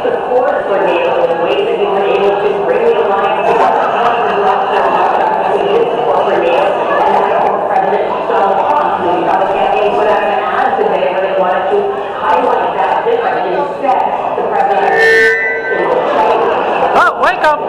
support for Neil in ways that he's been able to bring the alliance together. He is support for Neil, and that's what President Trump wants. The Republican put out an ad today where they wanted to highlight that difference. Instead, the president Oh, wake up!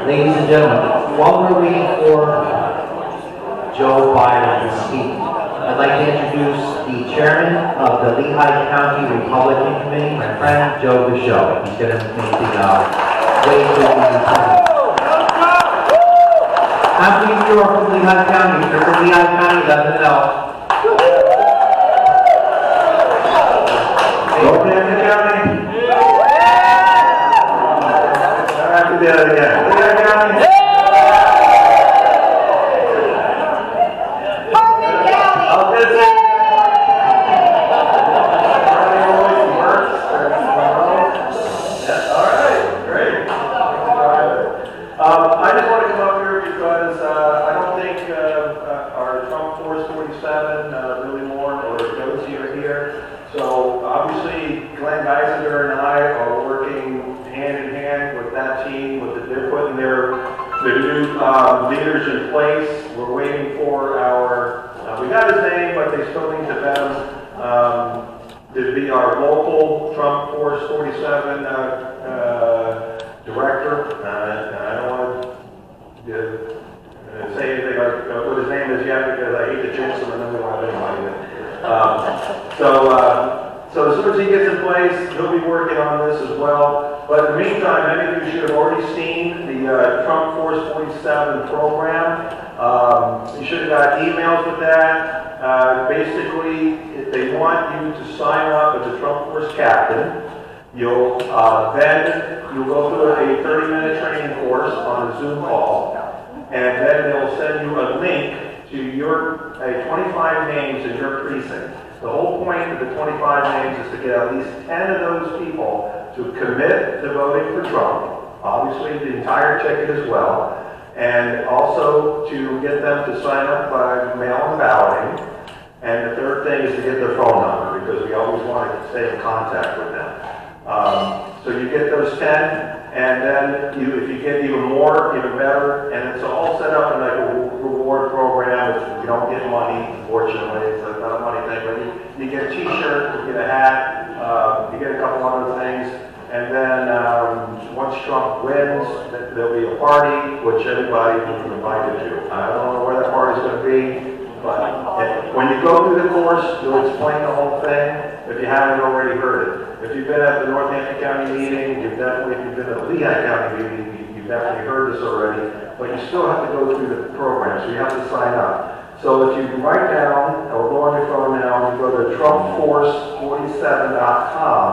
Ladies and gentlemen, while we're waiting for Joe Biden to speak, I'd like to introduce the chairman of the Lehigh County Republican Committee, my friend Joe Bichot. He's going to make the way to the president. After you are from Lehigh County, if you're from Lehigh County, let them know. Go Hampton County. I have to do that again. Lehigh County. I just want to come up here because I don't think our Trump Force 47, Billy Moore, or Josie are here. So obviously, Glenn Geisinger and I are working hand in hand with that team. They're putting their new leaders in place. We're waiting for our. We got his name, but they still need to vet him to be our local Trump Force 47 director. I don't want to say anything like what his name is yet because I hate to jinx him and then we don't have anybody. So as soon as he gets in place, he'll be working on this as well. But in the meantime, many of you should have already seen the Trump Force 47 program. You should have got emails with that. Basically, if they want you to sign up as a Trump Force captain, you'll then go through a 30-minute training course on a Zoom call, and then they'll send you a link to your 25 names in your precinct. The whole point of the 25 names is to get at least 10 of those people to commit to voting for Trump, obviously the entire ticket as well, and also to get them to sign up by mail-in balloting. And the third thing is to get their phone number because we always want to stay in contact with them. So you get those 10, and then if you get even more, even better. And it's all set up in like a reward program. You don't get money, unfortunately. It's not a money thing, but you get a T-shirt, you get a hat, you get a couple other things. And then once Trump wins, there'll be a party, which everybody will be invited to. I don't know where that party's going to be. But when you go through the course, you'll explain the whole thing if you haven't already heard it. If you've been at the Northampton County meeting, if you've been at the Lehigh County meeting, you've definitely heard this already, but you still have to go through the program, so you have to sign up. So if you write down, or go on your phone now, and you go to TrumpForce47.com,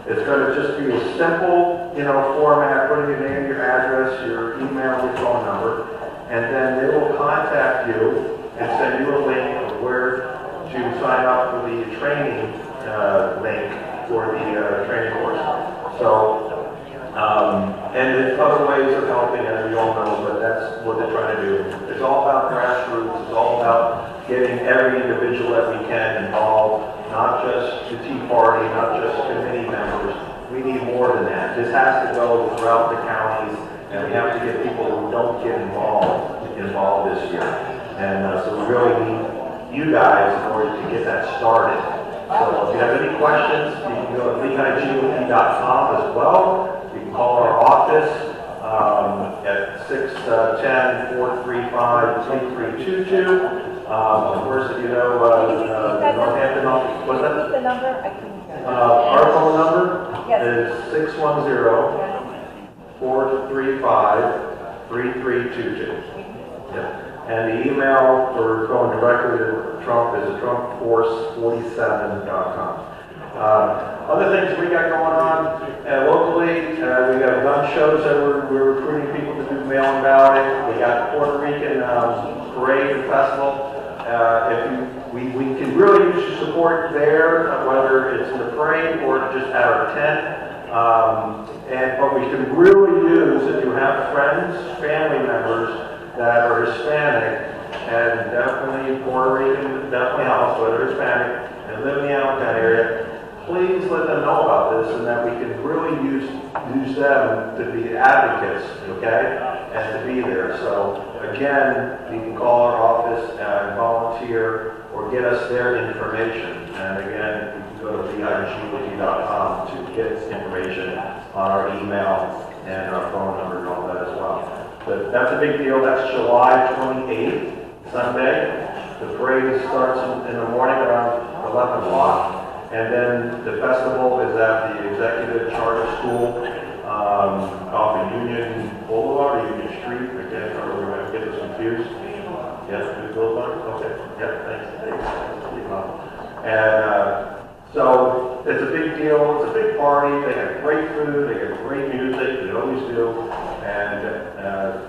it's going to just be a simple, format, putting your name, your address, your email, your phone number, and then they will contact you and send you a link of where to sign up for the training link for the training course. So, and there's other ways of helping, as we all know, but that's what they're trying to do. It's all about grassroots. It's all about getting every individual that we can involved, not just the Tea Party, not just committee members. We need more than that. This has to go throughout the counties, and we have to get people who don't get involved this year. And so we really need you guys in order to get that started. So if you have any questions, you can go to LehighGOP.com as well. You can call our office at 610-435-3322. Of course, if you know, Northampton, what's that? The number, I couldn't hear. Our phone number Yes. is 610-435-3322. Yeah. And the email for going directly to Trump is trumpforce47.com. Other things we got going on locally, we got gun shows that we're recruiting people to do mail-in balloting. We got the Puerto Rican parade and festival. We can really use your support there, whether it's in the parade or just at our tent. But we can really use if you have friends, family members that are Hispanic, and definitely Puerto Rican, definitely helps, whether Hispanic, and live in the Allentown area. Please let them know about this, and that we can really use them to be advocates, okay, and to be there. So again, you can call our office and volunteer or get us their information. And again, you can go to vigwiki.com to get information on our email and our phone number and all that as well. But that's a big deal. That's July 28th, Sunday. The parade starts in the morning around 11 o'clock. And then the festival is at the Executive Charter School off of Union Boulevard, Union Street. I can't remember, we're going to get this confused. Yes, Union Boulevard? Okay, yeah, thanks. And so it's a big deal, it's a big party. They have great food, they have great music, they always do. And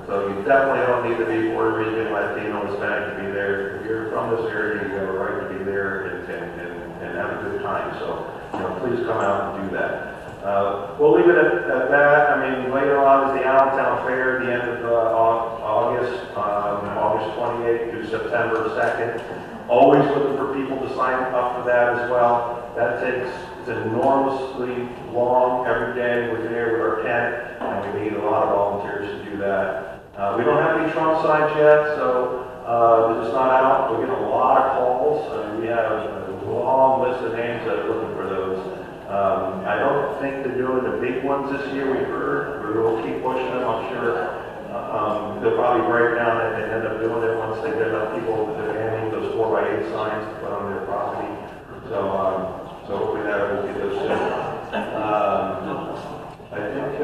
so you definitely don't need to be Puerto Rican, Latino, Hispanic to be there. If you're from this area, you have a right to be there and have a good time. So, please come out and do that. We'll leave it at that. I mean, later on is the Allentown Fair at the end of August 28th through September 2nd. Always looking for people to sign up for that as well. That takes, it's enormously long every day. We're there with our tent, and we need a lot of volunteers to do that. We don't have any Trump signs yet, so it's not out. We get a lot of calls, and we have a long list of names that are looking for those. I don't think they're doing the big ones this year, we've heard. We'll keep pushing them, I'm sure. They'll probably break down and end up doing it once they get enough people demanding those 4x8 signs to put on their property. So hopefully that will get those soon. I think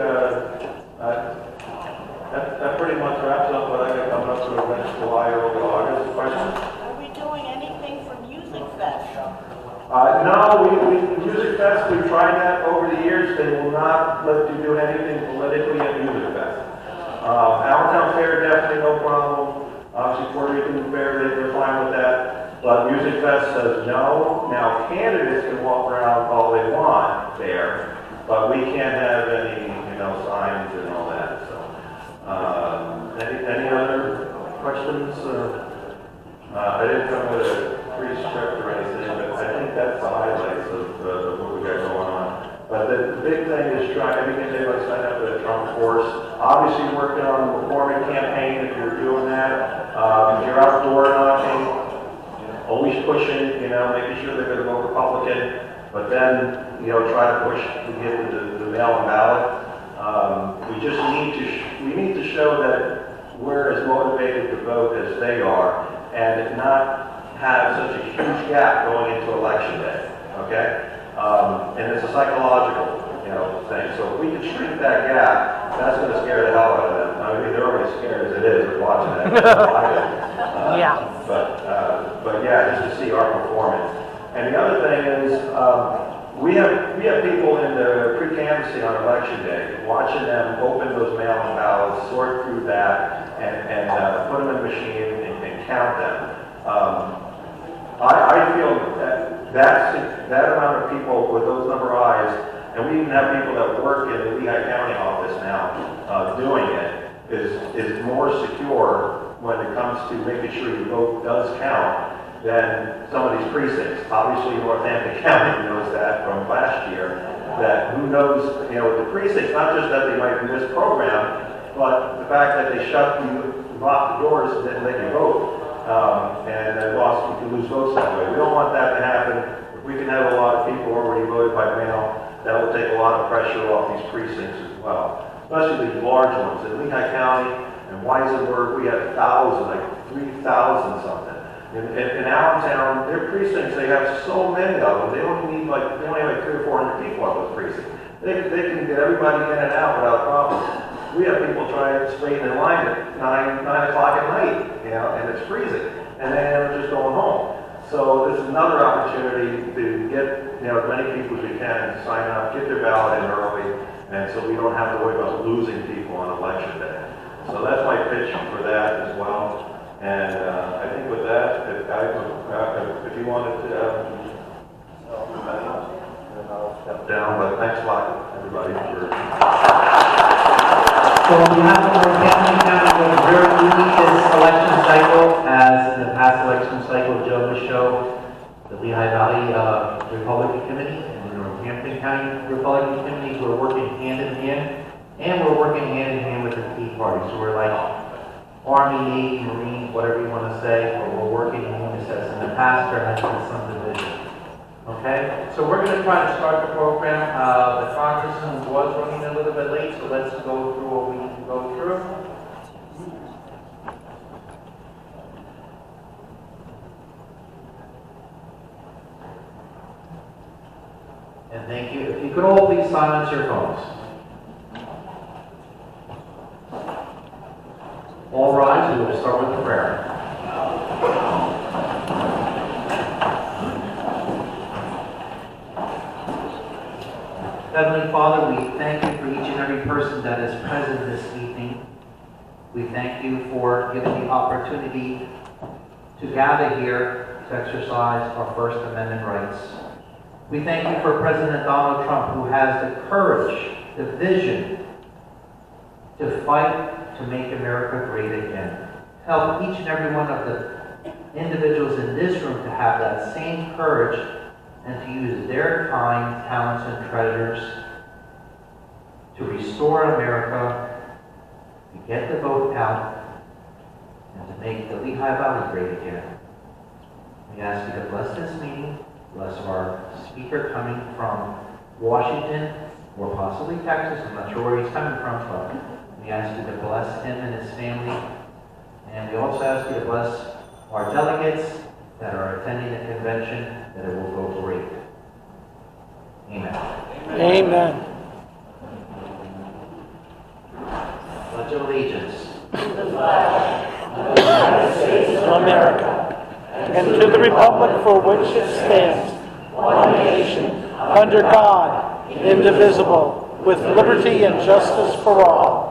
that pretty much wraps up what I got coming up for next July or August. Questions? Are we doing anything for Music Fest? No, Music Fest, we've tried that over the years. They will not let you do anything politically at Music Fest. Allentown Fair, definitely no problem. Obviously, Puerto Rican Fair, they're fine with that. But Music Fest says no. Now, candidates can walk around all they want there, but we can't have any, signs and all that. So, any other questions? I didn't come with a free script or anything, but I think that's the highlights of what we got going on. But the big thing is trying, everything they like sign up for the Trump Force. Obviously working on the reforming campaign if you're doing that. If you're outdoor knocking, always pushing, making sure they're going to vote Republican. But then, try to push to get the mail-in ballot. We just need to show that we're as motivated to vote as they are, and not have such a huge gap going into election day, okay? And it's a psychological, thing. So if we can shrink that gap, that's going to scare the hell out of them. I mean, they're already scared as it is with watching that. Yeah. But yeah, just to see our performance. And the other thing is, we have people in the pre-canvassing on election day, watching them open those mail-in ballots, sort through that, and put them in the machine and count them. I feel that amount of people with those number of eyes, and we even have people that work in the Lehigh County office now doing it, is more secure when it comes to making sure your vote does count than some of these precincts. Obviously, Northampton County knows that from last year, that who knows, with the precincts, not just that they might miss program, but the fact that they lock the doors and then they can vote. And then you can lose votes that way. We don't want that to happen. If we can have a lot of people already voted by mail, that will take a lot of pressure off these precincts as well, especially these large ones. In Lehigh County and Weisenberg, we have thousands, like 3,000 something. In Allentown, their precincts, they have so many of them, they only have like 300 or 400 people on those precincts. They can get everybody in and out without problems. We have people trying to straighten in line at 9 o'clock at night, and it's freezing, and they're just going home. So this is another opportunity to get, as many people as we can sign up, get their ballot in early, and so we don't have to worry about losing people on election day. So that's my pitch for that as well. And I think with that, if you wanted to, I'll step down, but thanks a lot, everybody, for... So on behalf of our County, we're very unique this election cycle, as in the past election cycle, Joe Michaud, the Lehigh Valley Republican Committee, and the Northampton County Republican Committee, we're working hand in hand, and we're working hand in hand with the Tea Party. So we're like Army, Navy, Marines, whatever you want to say, but we're working in unison. In the past, there has been some division. Okay, so we're going to try to start the program. The congressman was running a little bit late, so let's go through what we need to go through. And thank you. If you could all please silence your phones. All rise, we will start with the prayer. Heavenly Father, we thank you for each and every person that is present this evening. We thank you for giving the opportunity to gather here to exercise our First Amendment rights. We thank you for President Donald Trump, who has the courage, the vision to fight to make America great again. Help each and every one of the individuals in this room to have that same courage and to use their time, talents, and treasures to restore America, to get the vote out, and to make the Lehigh Valley great again. We ask you to bless this meeting, bless our speaker coming from Washington, or possibly Texas. I'm not sure where he's coming from, but we ask you to bless him and his family. And we also ask you to bless our delegates that are attending the convention, that it will go great. Amen. Amen. Pledge of allegiance. To the flag of the United States of America, and to the republic for which it stands, one nation, under God, indivisible, with liberty and justice for all.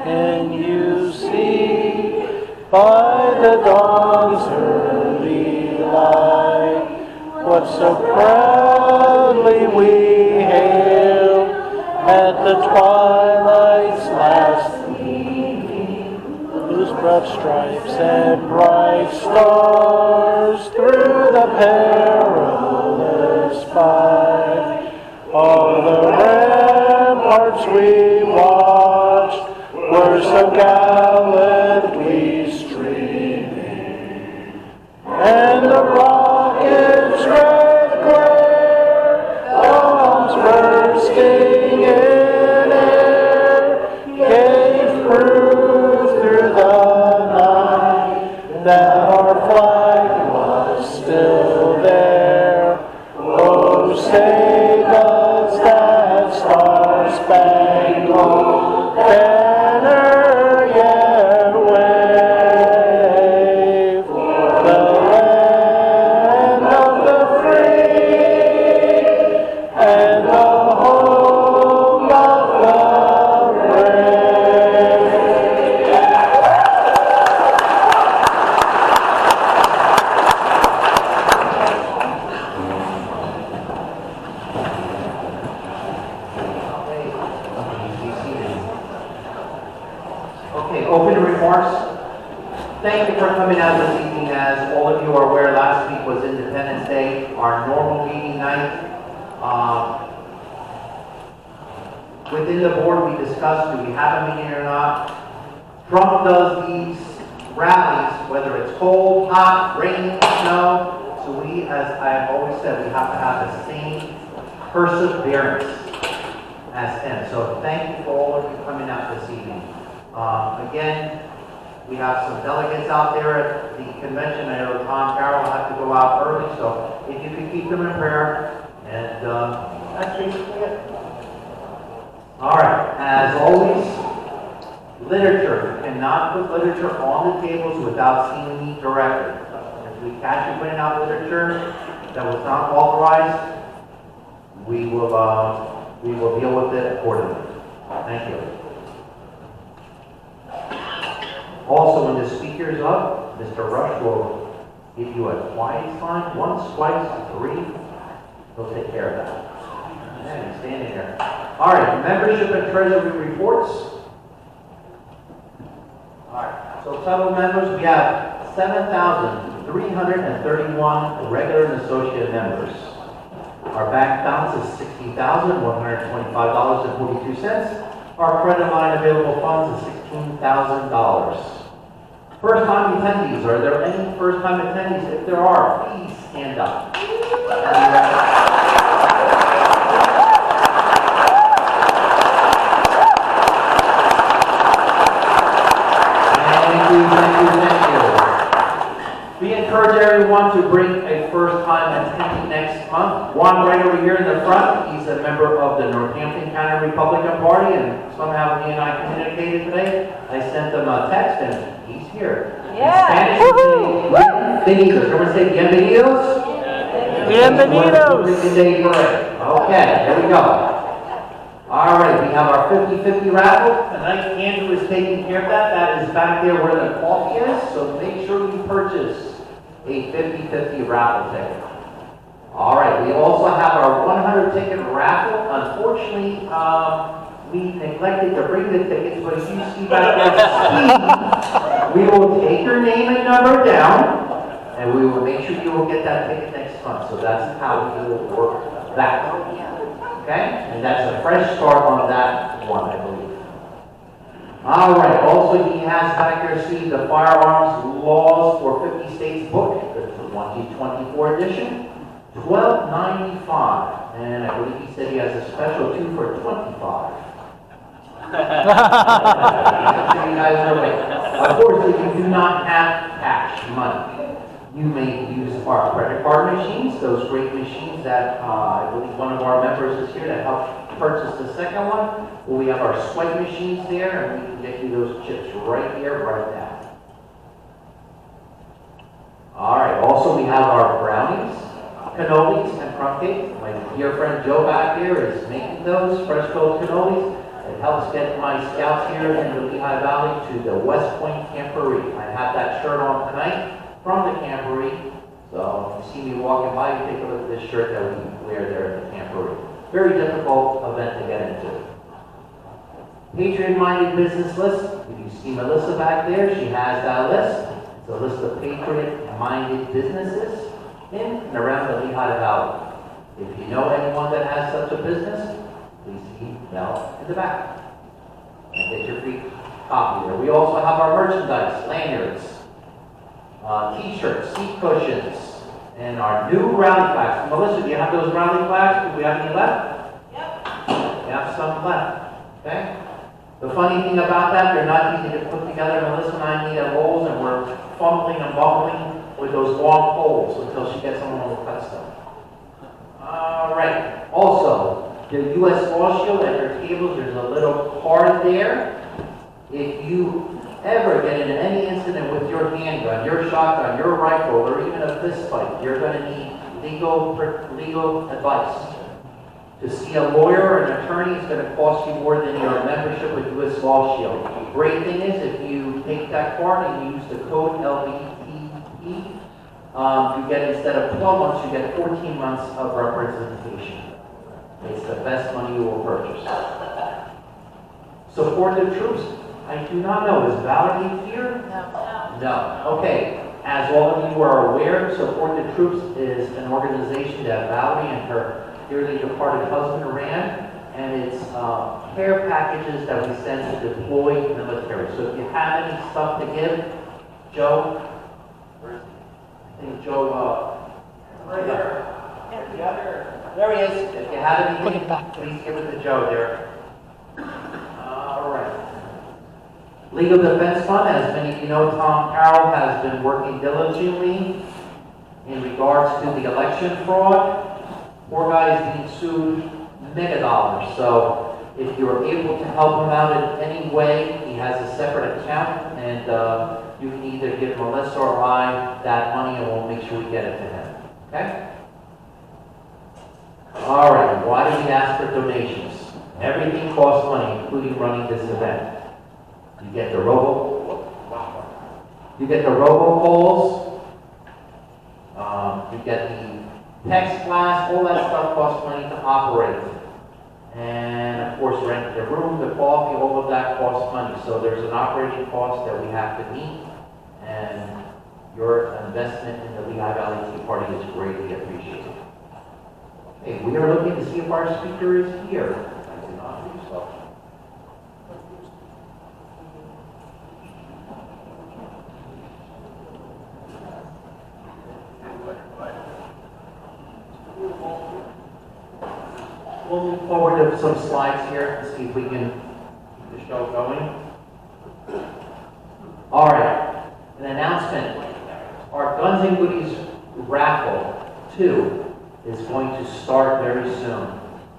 And you see by the dawn's early light what so proudly we hailed at the twilight's last gleaming, whose broad stripes and bright stars through the perilous fight. All the ramparts we watched were so gallantly streaming, and the rocket's red glare, bombs bursting in air, gave proof through the night that our flag was still there. Oh, say does that star-spangled banner yet wave for the land of the free and the home of the brave? Okay, opening remarks. Thank you for coming out this evening. As all of you are aware, last week was Independence Day, our normal meeting night. Within the board, we discussed, do we have a meeting or not? Trump does these rallies, whether it's cold, hot, rain, snow, So we, as I have always said, we have to have the same perseverance as him. So thank you for all of you coming out this evening. Again, we have some delegates out there at the convention. I know Tom Carroll will have to go out early, so if you could keep them in prayer. And that's basically it. All right, as always, literature. You cannot put literature on the tables without seeing me directly. If we catch you putting out literature that was not authorized, we will deal with it accordingly. Thank you. Also, when the speaker's up, Mr. Rush will give you a quiet sign, once, twice, three. He'll take care of that. Yeah, he's standing there. All right, membership and treasury reports. All right, so total members, we have 7,331 regular and associate members. Our bank balance is $60,125.42. Our credit line available funds is $16,000. First-time attendees, are there any first-time attendees? If there are, please stand up. Thank you. We encourage everyone to bring a first-time attendee next month. One right over here in the front, he's a member of the Northampton County Republican Party, and somehow he and I communicated today. I sent him a text, and he's here. Yeah. In Spanish, bienvenidos. Everyone say bienvenidos? Bienvenidos. Okay, there we go. All right, we have our 50-50 raffle. Tonight, Andrew is taking care of that. That is back there where the coffee is, so make sure you purchase a 50-50 raffle ticket. All right, we also have our 100-ticket raffle. Unfortunately, we neglected to bring the tickets, but if you see back there, we will take your name and number down, and we will make sure you will get that ticket next month. So that's how we will work that. Okay? And that's a fresh start on that one, I believe. All right. Also, he has back here, see the Firearms Laws for 50 States book, the 2024 edition, $12.95. And I believe he said he has a special too for $25. You guys are right. Of course, if you do not have cash money, you may use our credit card machines, those great machines that I believe one of our members is here that helped purchase the second one. Well, we have our swipe machines there, and we can get you those chips right here, right now. All right, also we have our brownies, cannolis, and crumb cakes. My dear friend Joe back here is making those fresh cold cannolis. It helps get my scouts here in the Lehigh Valley to the West Point Camporee. I have that shirt on tonight from the Camporee. So if you see me walking by, you take a look at this shirt that we wear there at the Camporee. Very difficult event to get into. Patriot-minded business list. If you see Melissa back there, she has that list. It's a list of patriot-minded businesses in and around the Lehigh Valley. If you know anyone that has such a business, please email in the back and get your free copy there. We also have our merchandise, lanyards, t-shirts, seat cushions, and our new rally flags. Melissa, do you have those rally flags? Do we have any left? Yep. We have some left. Okay? The funny thing about that, they're not easy to put together. Melissa and I need a rolls, and we're fumbling and bumbling with those long poles until she gets someone who cuts them. All right. Also, the U.S. Law Shield at your tables, there's a little card there. If you ever get in any incident with your handgun, your shotgun, your rifle, or even a fist fight, you're going to need legal advice. To see a lawyer or an attorney is going to cost you more than your membership with U.S. Law Shield. The great thing is if you take that card and you use the code LVTP, you get, instead of 12 months, you get 14 months of representation. It's the best money you will purchase. Support the troops. I do not know. Is Valerie here? No. Okay. As all of you are aware, Support the Troops is an organization that Valerie and her dearly departed husband ran, and it's care packages that we send to deployed military. So if you have any stuff to give, Joe, I think Joe Right there. There he is. If you have Put anything, it back there. please give it to Joe there. All right. Legal Defense Fund, as many of you know, Tom Carroll has been working diligently in regards to the election fraud. Poor guy is being sued mega dollars. So if you're able to help him out in any way, he has a separate account, and you can either give Melissa or I that money, and we'll make sure we get it to him. Okay? All right. Why do we ask for donations? Everything costs money, including running this event. You get the robocalls. You get the text blast. All that stuff costs money to operate. And of course, rent the room, the coffee, all of that costs money. So there's an operating cost that we have to meet, and your investment in the Lehigh Valley Tea Party is greatly appreciated. Okay, we are looking to see if our speaker is here. I do not believe so. We'll move forward to some slides here to see if we can keep the show going. All right, an announcement. Our Guns and Goodies raffle 2 is going to start very soon.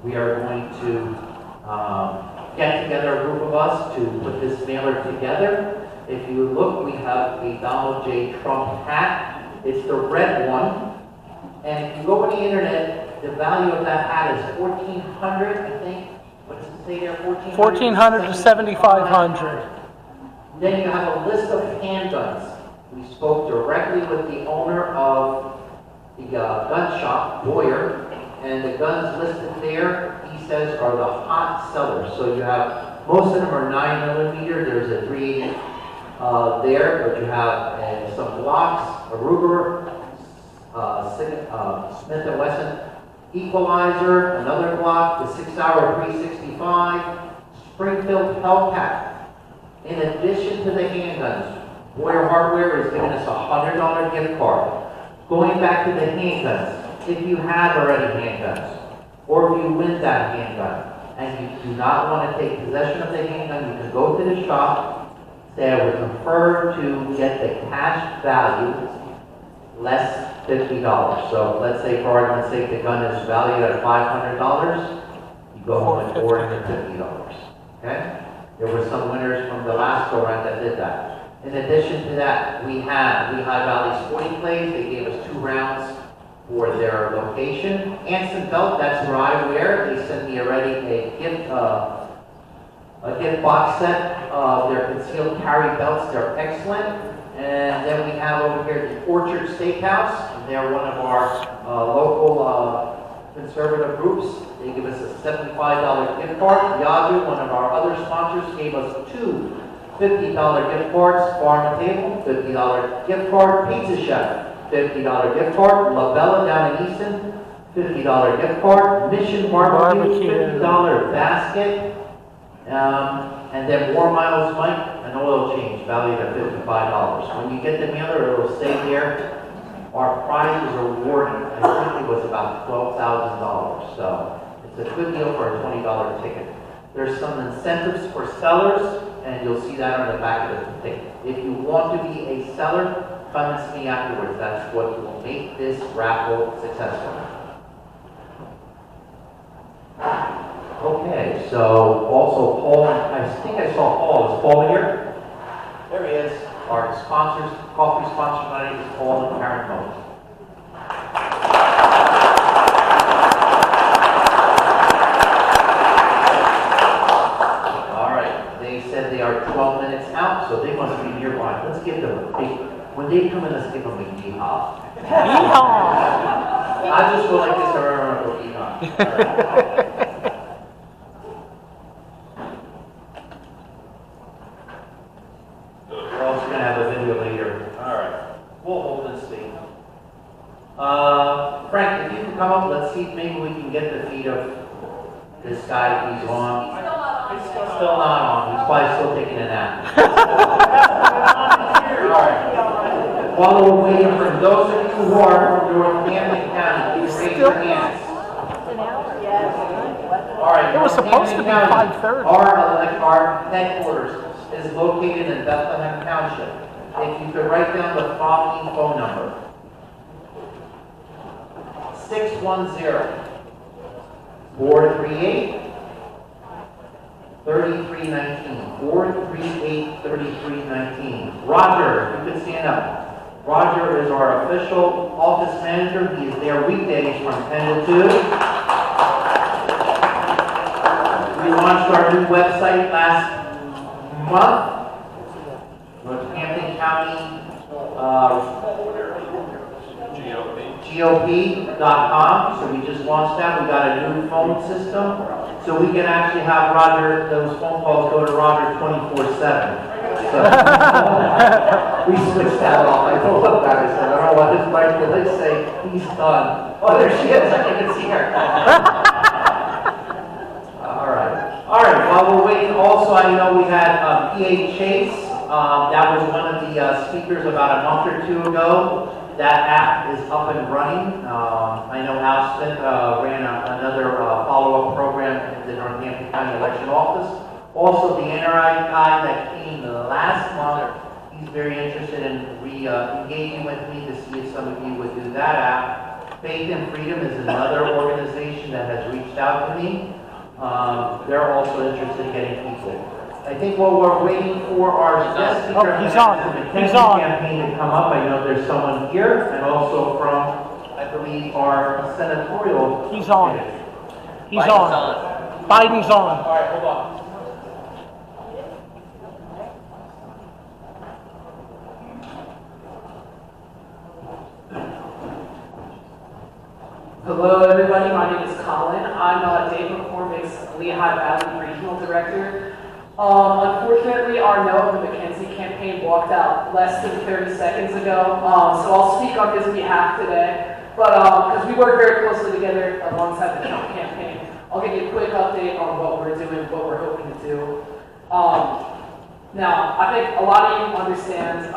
We are going to get together a group of us to put this mailer together. If you look, we have a Donald J. Trump hat. It's the red one. And if you go on the internet, the value of that hat is $1,400, I think. What does it say there? $1,400 to $7,500. Then you have a list of handguns. We spoke directly with the owner of the gun shop, Boyer, and the guns listed there, he says, are the hot sellers. So you have, most of them are 9mm. There's a 380 there, but you have some Glocks, a Ruger, Smith & Wesson Equalizer, another Glock, the 6-hour 365, Springfield Hellcat. In addition to the handguns, Boyer Hardware is giving us a $100 gift card. Going back to the handguns, if you have already handguns, or if you win that handgun, and you do not want to take possession of the handgun, you can go to the shop, say I would prefer to get the cash value less $50. So let's say, for argument's sake, the gun is valued at $500, you go home with $450. Okay? There were some winners from the last go-round that did that. In addition to that, we have Lehigh Valley Sporting Clays. They gave us 2 rounds for their location. Anson Belt, that's where I wear. They sent me already a gift box set of their concealed carry belts. They're excellent. And then we have over here the Orchard Steakhouse. They're one of our local conservative groups. They give us a $75 gift card. Yadu, one of our other sponsors, gave us 2 $50 gift cards. Farm and Table, $50 gift card. Pizza Chef, $50 gift card. La Bella down in Easton, $50 gift card. Mission Barbecue, $50 basket. And then War Miles Mike, an oil change valued at $55. When you get the mailer, it'll say there. Our prize was awarded, I think it was about $12,000. So it's a good deal for a $20 ticket. There's some incentives for sellers, and you'll see that on the back of the ticket. If you want to be a seller, come and see me afterwards. That's what will make this raffle successful. Okay, so also Paul, I think I saw Paul. Is Paul here? There he is. Our sponsors, coffee sponsor tonight is Paul and Karen Moses. All right, they said they are 12 minutes out, so they must be nearby. Let's give them a big, when they come in, let's give them a yeehaw. Yeehaw! I just go like this, or yeehaw. Frank, if you can come up, let's see if maybe we can get the feed of this guy if he's on. He's still not on. He's probably still taking a nap. All right. while we're waiting for those of you who are from Northampton County, please raise your hands. All right. It was supposed to be Northampton County, 5:30. Our headquarters is located in Bethlehem Township. If you could write down the following phone number. 610-438-3319. 438-3319. Roger, you can stand up. Roger is our official office manager. He is there weekdays from 10 to 2. We launched our new website last month. Northampton County GOP.com. So we just launched that. We got a new phone system. So we can actually have Roger, those phone calls go to Roger 24/7. So we switched that off. I told him that. I said, I don't know what his wife did. Let's say he's done. Oh, there she is. I can see her. All right. All right. While we're waiting, also I know we had PA Chase. That was one of the speakers about a month or two ago. That app is up and running. I know Al Smith ran another follow-up program in the Northampton County Election Office. Also, the NRI guy that came last month, he's very interested in engaging with me to see if some of you would do that app. Faith and Freedom is another organization that has reached out to me. They're also interested in getting people. I think what we're waiting for our guest speaker, he's on. He's on. campaign to come up. I know there's someone here, and also from, I believe, our senatorial. He's on. He's on. Biden's on. All right, hold on. Hello everybody, my name is Colin. I'm Dave McCormick's Lehigh Valley Regional Director. Unfortunately, our Noah of the McKenzie campaign walked out less than 30 seconds ago, so I'll speak on his behalf today. But because we work very closely together alongside the Trump campaign, I'll give you a quick update on what we're doing, what we're hoping to do. Now, I think a lot of you understand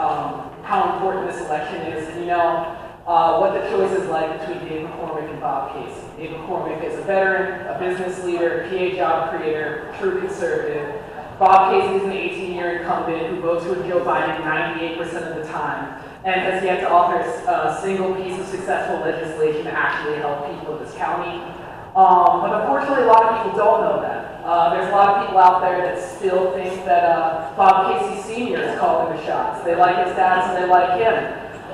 how important this election is, and you know what the choice is like between Dave McCormick and Bob Casey. Dave McCormick is a veteran, a business leader, PA job creator, true conservative. Bob Casey is an 18-year incumbent who votes with Joe Biden 98% of the time and has yet to author a single piece of successful legislation to actually help people in this county. But unfortunately, a lot of people don't know that. There's a lot of people out there that still think that Bob Casey Sr. is calling the shots. They like his dad, so they like him.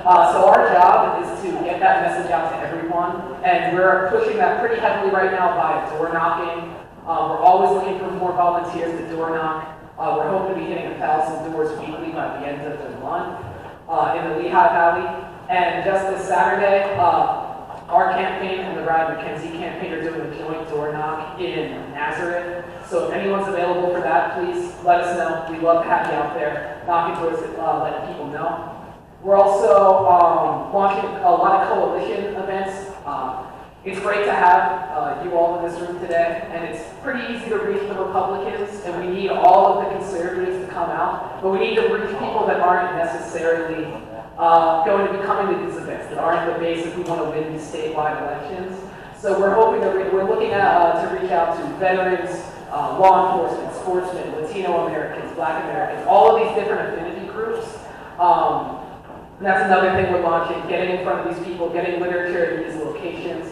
So our job is to get that message out to everyone, and we're pushing that pretty heavily right now by door knocking. We're always looking for more volunteers to door knock. We're hoping to be hitting 1,000 doors weekly by the end of the month in the Lehigh Valley. And just this Saturday, our campaign and the Ryan McKenzie campaign are doing a joint door knock in Nazareth. So if anyone's available for that, please let us know. We'd love to have you out there knocking doors, letting people know. We're also launching a lot of coalition events. It's great to have you all in this room today, and it's pretty easy to reach the Republicans, and we need all of the conservatives to come out, but we need to reach people that aren't necessarily going to be coming to these events, that aren't the base if we want to win these statewide elections. So we're hoping that we're looking at to reach out to veterans, law enforcement, sportsmen, Latino Americans, Black Americans, all of these different affinity groups. And that's another thing we're launching, getting in front of these people, getting literature at these locations,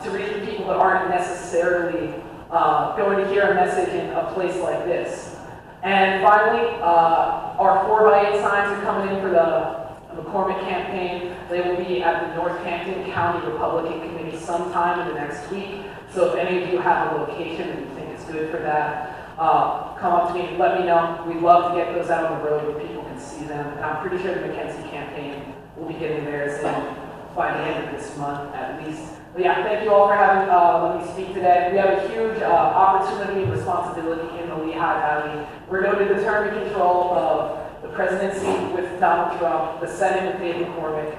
to reach the people that aren't necessarily going to hear a message in a place like this. And finally, our 4x8 signs are coming in for the McCormick campaign. They will be at the Northampton County Republican Committee sometime in the next week. So if any of you have a location that you think is good for that, come up to me and let me know. We'd love to get those out on the road where people can see them. And I'm pretty sure the McKenzie campaign will be getting theirs in by the end of this month at least. But yeah, thank you all for having let me speak today. We have a huge opportunity and responsibility in the Lehigh Valley. We're going to determine control of the presidency with Donald Trump, the Senate with Dave McCormick,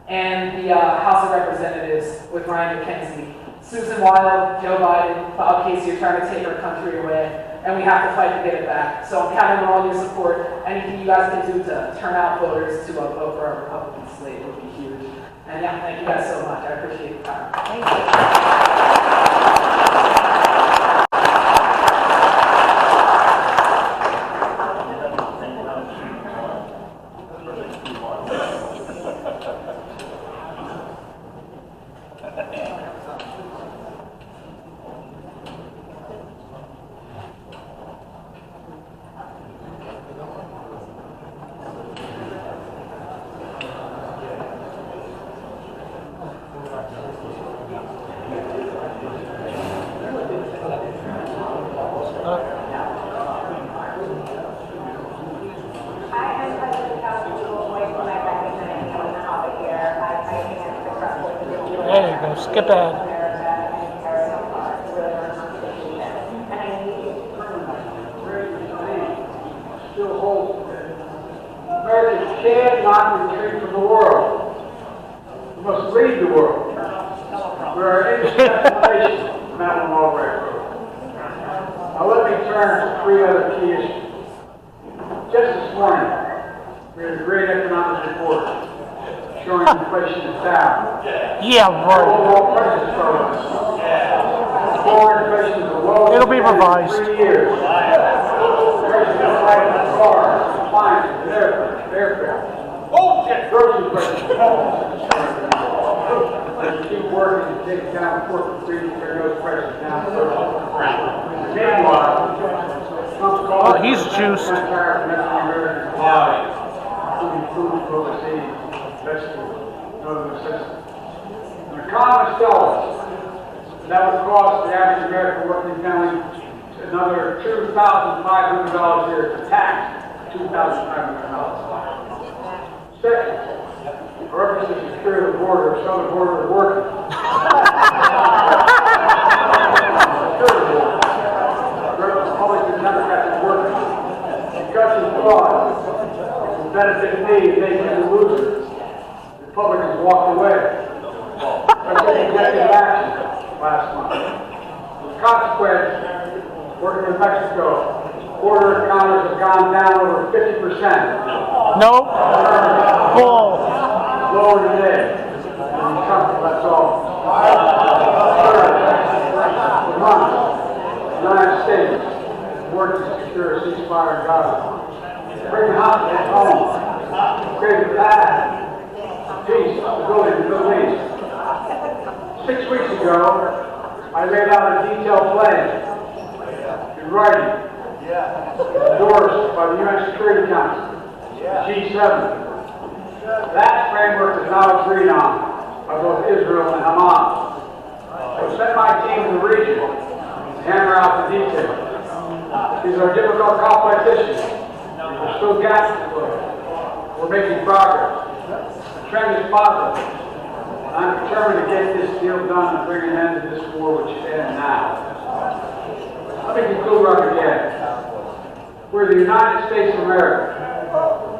and the House of Representatives with Ryan McKenzie. Susan Wild, Joe Biden, Bob Casey are trying to take our country away. and we have to fight to get it back. So I'm counting on all your support. Anything you guys can do to turn out voters to vote for our Republican slate would be huge. And yeah, thank you guys so much. I appreciate the time. Thank you. There you go, skip ahead. Still holds. America cannot retreat from the world. We must lead the world. We are an indispensable nation, Madam Law Record. Now let me turn to 3 other key issues. Just this morning, we had a great economic report showing inflation is down. Yeah, right. Overall prices are up. Core inflation is the lowest It'll be revised. in 3 years. Prices of cars, appliances, airfare. Bullshit! Grocery prices. Keep working to take down corporate greed and bring those prices down. Meanwhile, Trump's Oh, he's juiced. American supplies, including food from overseas, vegetables, and other necessities. An economist tells us that would cost the average American working family another $2,500 a year to tax. $2,500. Second, our efforts to secure the border, southern border are working. Secure the border. Republicans and Democrats are working. Discussion fraud will benefit me and make me the loser. Republicans walked away. President executive action last month. As a consequence, working with Mexico, border encounters have gone down over 50%. Nope. Bull. Lower today. Trump, that's all. Third, for months, the United States worked to secure a ceasefire in Gaza. Bring the hostages home. Create a path. Peace, stability in the Middle East. 6 weeks ago, I laid out a detailed plan in writing, endorsed by the UN Security Council, G7. That framework is now agreed on by both Israel and Hamas. I've sent my team to the region to hammer out the details. These are difficult, complex issues. There's still gaps to fill. We're making progress. The trend is positive. I'm determined to get this deal done and bring an end to this war, which should end now. Let me conclude where I began. We're the United States of America.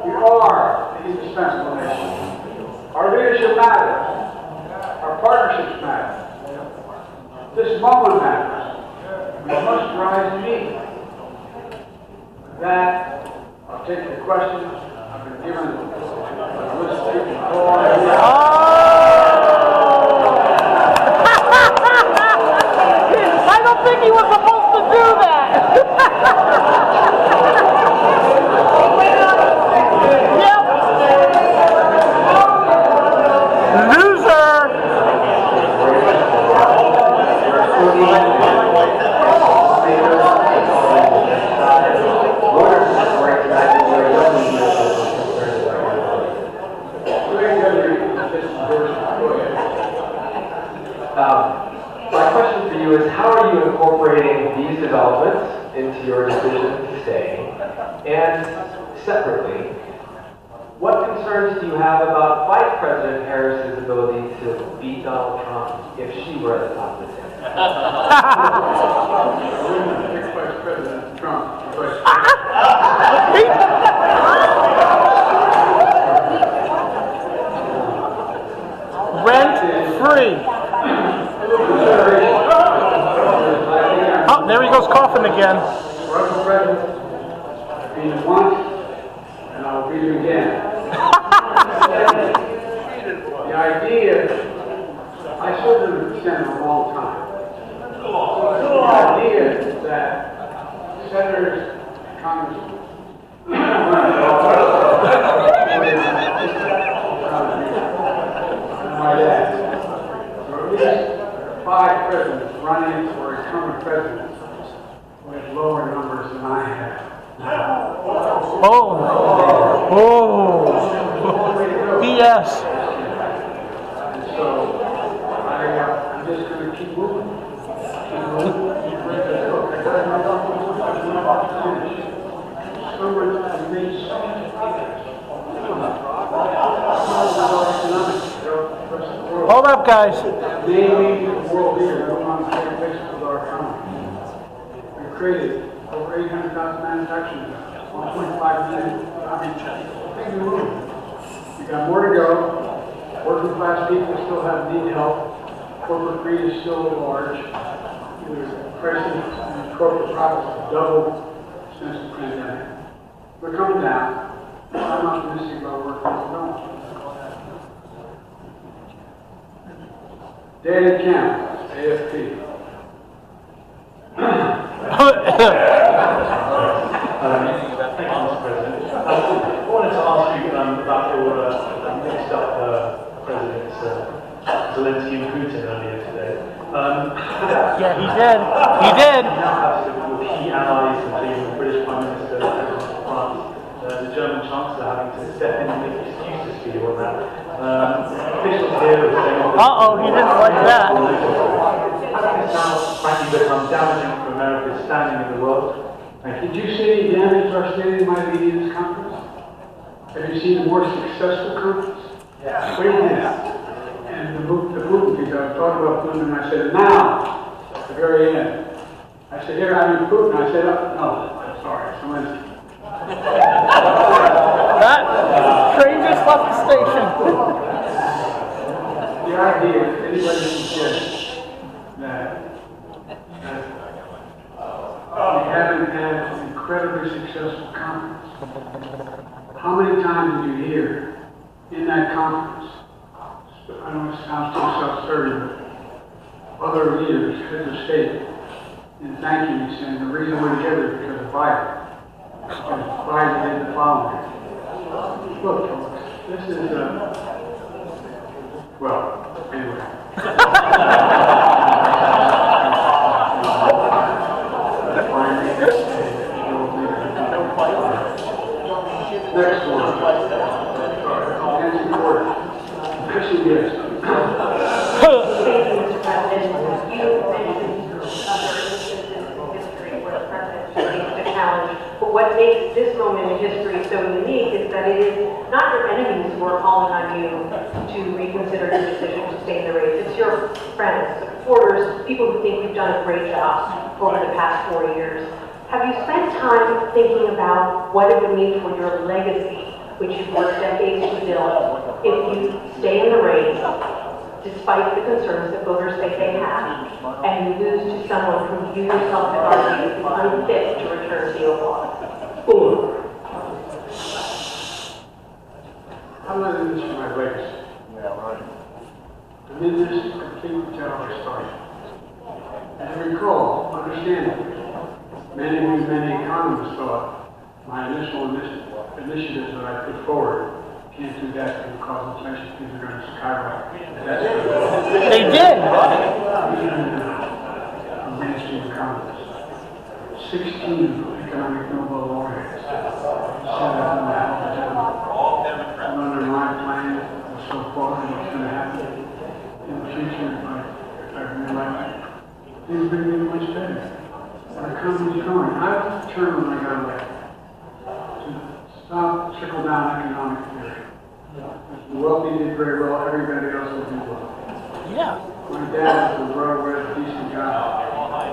We are the indispensable nation. Our leadership matters. Our partnerships matter. This moment matters. We must rise and meet. With that, I'll take the questions. I've been given a list of people. I don't think he was supposed to do that. Yep. Loser. My question for you is, how are you incorporating these developments into your decision to stay? And separately, what concerns do you have about Vice President Harris's ability to beat Donald Trump if she were at the top of the ticket? Vice President Trump. Rent free. Oh, there he goes coughing again. was the president, I've been him once, and I will be him again. The idea, I served in the Senate a long time. The idea that senators, congressmen, my dad, or at least 5 presidents running for incumbent presidents with lower numbers than I have. BS. And so I'm just going to keep moving. Hold up, guys. Naming the world leader on the same basis with our economy. We created over 800,000 manufacturing jobs, 1.5 million. We got more to go. Working class people still need help. Corporate greed is still large. The prices and corporate profits have doubled since the pandemic. We're coming down. I'm optimistic about where things are going. David Camp, AFP. Thank you, Mr. President. I wanted to ask you about your mixed up Presidents Zelensky and Putin earlier today. Yeah, he did. He did. You now have sort of your key allies, including the British Prime Minister of France, the German Chancellor having to step in and make excuses for you on that. Officials here are saying... Uh-oh, he didn't like that. How can this now, frankly, become damaging for America's standing in the world? Thank you. Did you see any damage to our state in my meeting in this conference? Have you seen a more successful conference? Yeah. Wait a minute. And the Putin, because I was talking about Putin, and I said, now, at the very end. I said, here, I mean Putin. I said, oh, no, I'm sorry, Zelensky. That train just left the station. The idea, if anybody suggests that we haven't had an incredibly successful conference, how many times did you hear in that conference, I know it sounds too self-serving, but other leaders, heads of state, and thanking me, saying the reason we're together is because of Biden. Because Biden did the following. Look, folks, this is well, anyway. Next one. Nancy Porter. Chrissy, yes. But what makes this moment in history so unique is that it is not your enemies who are calling on you to reconsider your decision to stay in the race. It's your friends, supporters, people who think you've done a great job over the past 4 years. Have you spent time thinking about what it would mean for your legacy, which you've worked decades to build, if you stay in the race, despite the concerns that voters say they have, and you lose to someone whom you yourself have argued is unfit to return to the Oval Office? I'm not in this for my legacy. Yeah, right. I'm in this to completely tell our story. And to recall, understandably, many economists thought my initial initiatives that I put forward can't do that to cause inflation, things are going to skyrocket. They did. Mainstream economists. 16 economic Nobel laureates set up in the House and under my plan so far and what's going to happen in the future if I realize things are going to get much better. Our economy's growing. I was determined when I got elected to stop trickle-down economic theory. If the wealthy did very well, everybody else would do well. Yeah. My dad was a well-read, decent guy.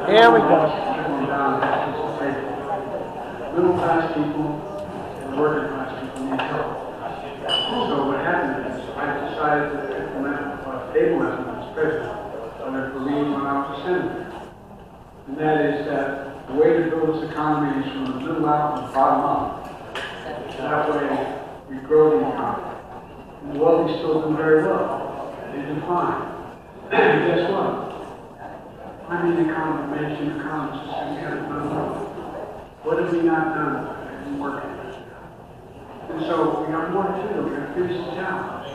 Here we go. Trickling down that piece of paper. Middle-class people and working-class people need help. So what happened is I decided to implement ableism as president, what I believed when I was a senator. And that is that The way to build this economy is from the middle out and the bottom up. That way, we grow the economy. And the wealthy still do very well. They do fine. And guess what? I mean, economist, economists, and we haven't done well. What have we not done in working? And so we have more to do. We have to finish the challenge.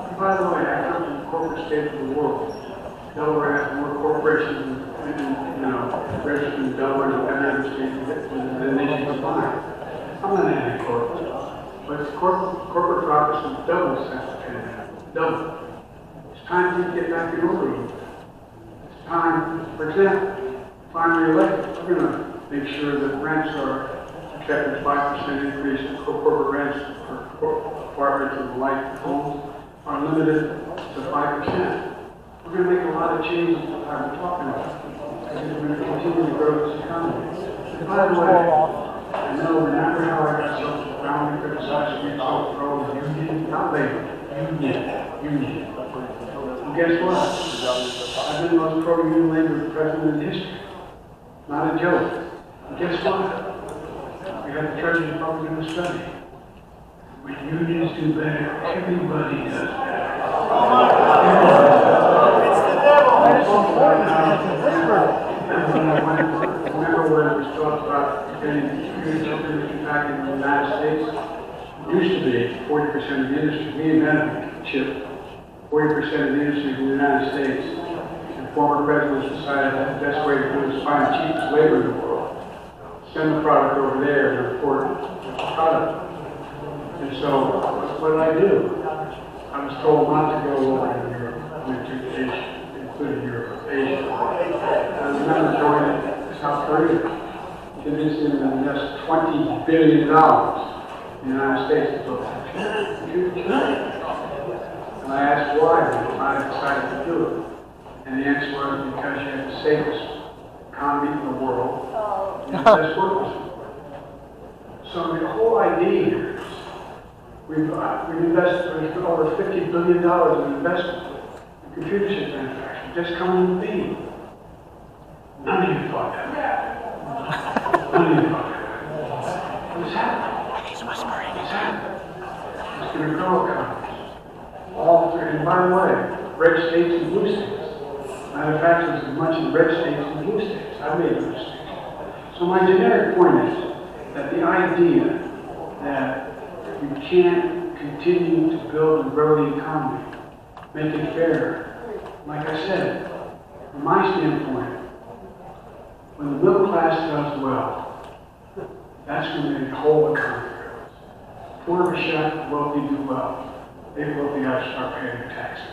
And by the way, I come from the corporate state of the world. Delaware has more corporations registered in Delaware than every other state in the nation combined. I'm not anti-corporate, but corporate profits have doubled since the pandemic. Double. It's time to get back in order. It's time, for example, finally elected, we're going to make sure that rents are kept at 5% increase in corporate rents for apartments and the like homes are limited to 5%. We're going to make a lot of changes to what I'm talking about. Because we're going to continue to grow this economy. And by the way, I know, remember how I got so roundly criticized being so pro-union? Not labor. Union. And guess what? I've been the most pro-union labor president in history. Not a joke. And guess what? We had the Treasury Department doing a study. When unions do better, everybody does better. Remember when it was talked about getting the industry back in the United States? It used to be 40% of the industry. We invented the chip. 40% of the industry in the United States. And former presidents decided that the best way to do it is find the cheapest labor in the world. Send the product over there and import the product. And so, what did I do? I was told not to go over to Europe, went to Asia, including Europe, Asia. I remember going to South Korea, convinced them to invest $20 billion in the United States to build a huge country. And I asked why, and I decided to do it. And the answer was because you have the safest economy in the world, and the best workers. So the whole idea here is we've invested over $50 billion in investment in computer chip manufacturing, just coming to be. None of you thought that. None of you thought that. What's happening? He's whispering. What's happening? It's going to grow economies. All through, and by the way, red states and blue states. Manufacturers as much in red states and blue states. I made those states. So my generic point is that the idea that we can't continue to build and grow the economy, make it fair. Like I said, from my standpoint, when the middle class does well, that's when the whole economy grows. Poor of a shot, wealthy do well. They wealthy guys start paying their taxes.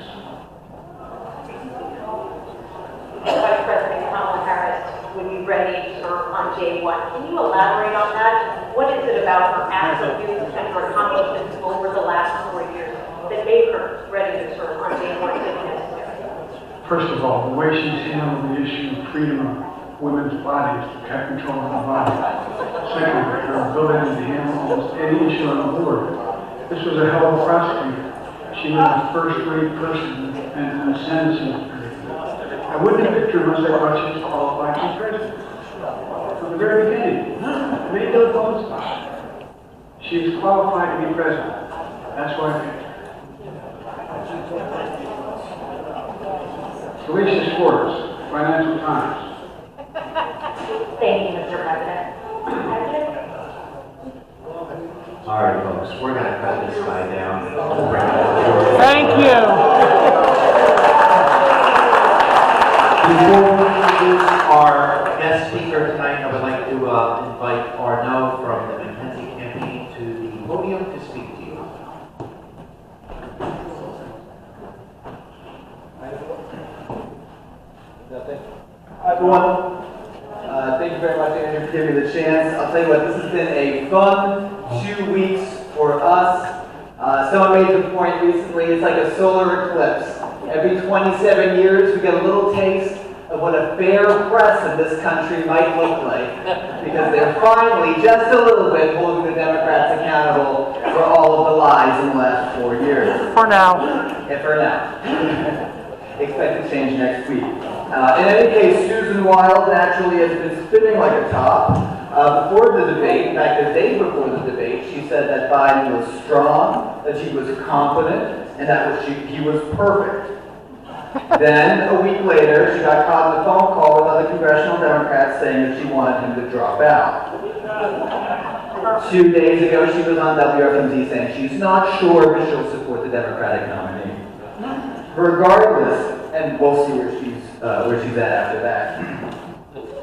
Vice President Kamala Harris would be ready to serve on day one. Can you elaborate on that? What is it about her attributes and her accomplishments over the last 4 years that make her ready to serve on day one if necessary? First of all, the way she's handled the issue of freedom of women's bodies to have control of their bodies. Secondly, her ability to handle almost any issue on the board. This was a hell of a prosecutor. She was a first-rate person in the sentencing period. I wouldn't have picked her unless I thought she was qualified to be president. From the very beginning, made no bones about it. She was qualified to be president. That's why I picked her. Felicia Schwartz, Financial Times. Thank you, Mr. President. All right, folks, we're going to cut this guy down. Thank you. Before we introduce our guest speaker tonight, I would like to invite Arnaud from the Mackenzie campaign to the podium to speak to you. Hi everyone. Thank you very much, Andrew, for giving me the chance. I'll tell you what, this has been a fun 2 weeks for us. Someone made the point recently, it's like a solar eclipse. Every 27 years, we get a little taste of what a fair press in this country might look like. Because they're finally, just a little bit, holding the Democrats accountable for all of the lies in the last 4 years. For now. Yeah, for now. expect to change next week. In any case, Susan Wild naturally has been spinning like a top. Before the debate, in fact, the day before the debate, she said that Biden was strong, that he was confident, and that he was perfect. Then, a week later, she got caught in a phone call with other congressional Democrats saying that she wanted him to drop out. 2 days ago, she was on WFMZ saying she's not sure if she'll support the Democratic nominee. Regardless, and we'll see where she's at after that.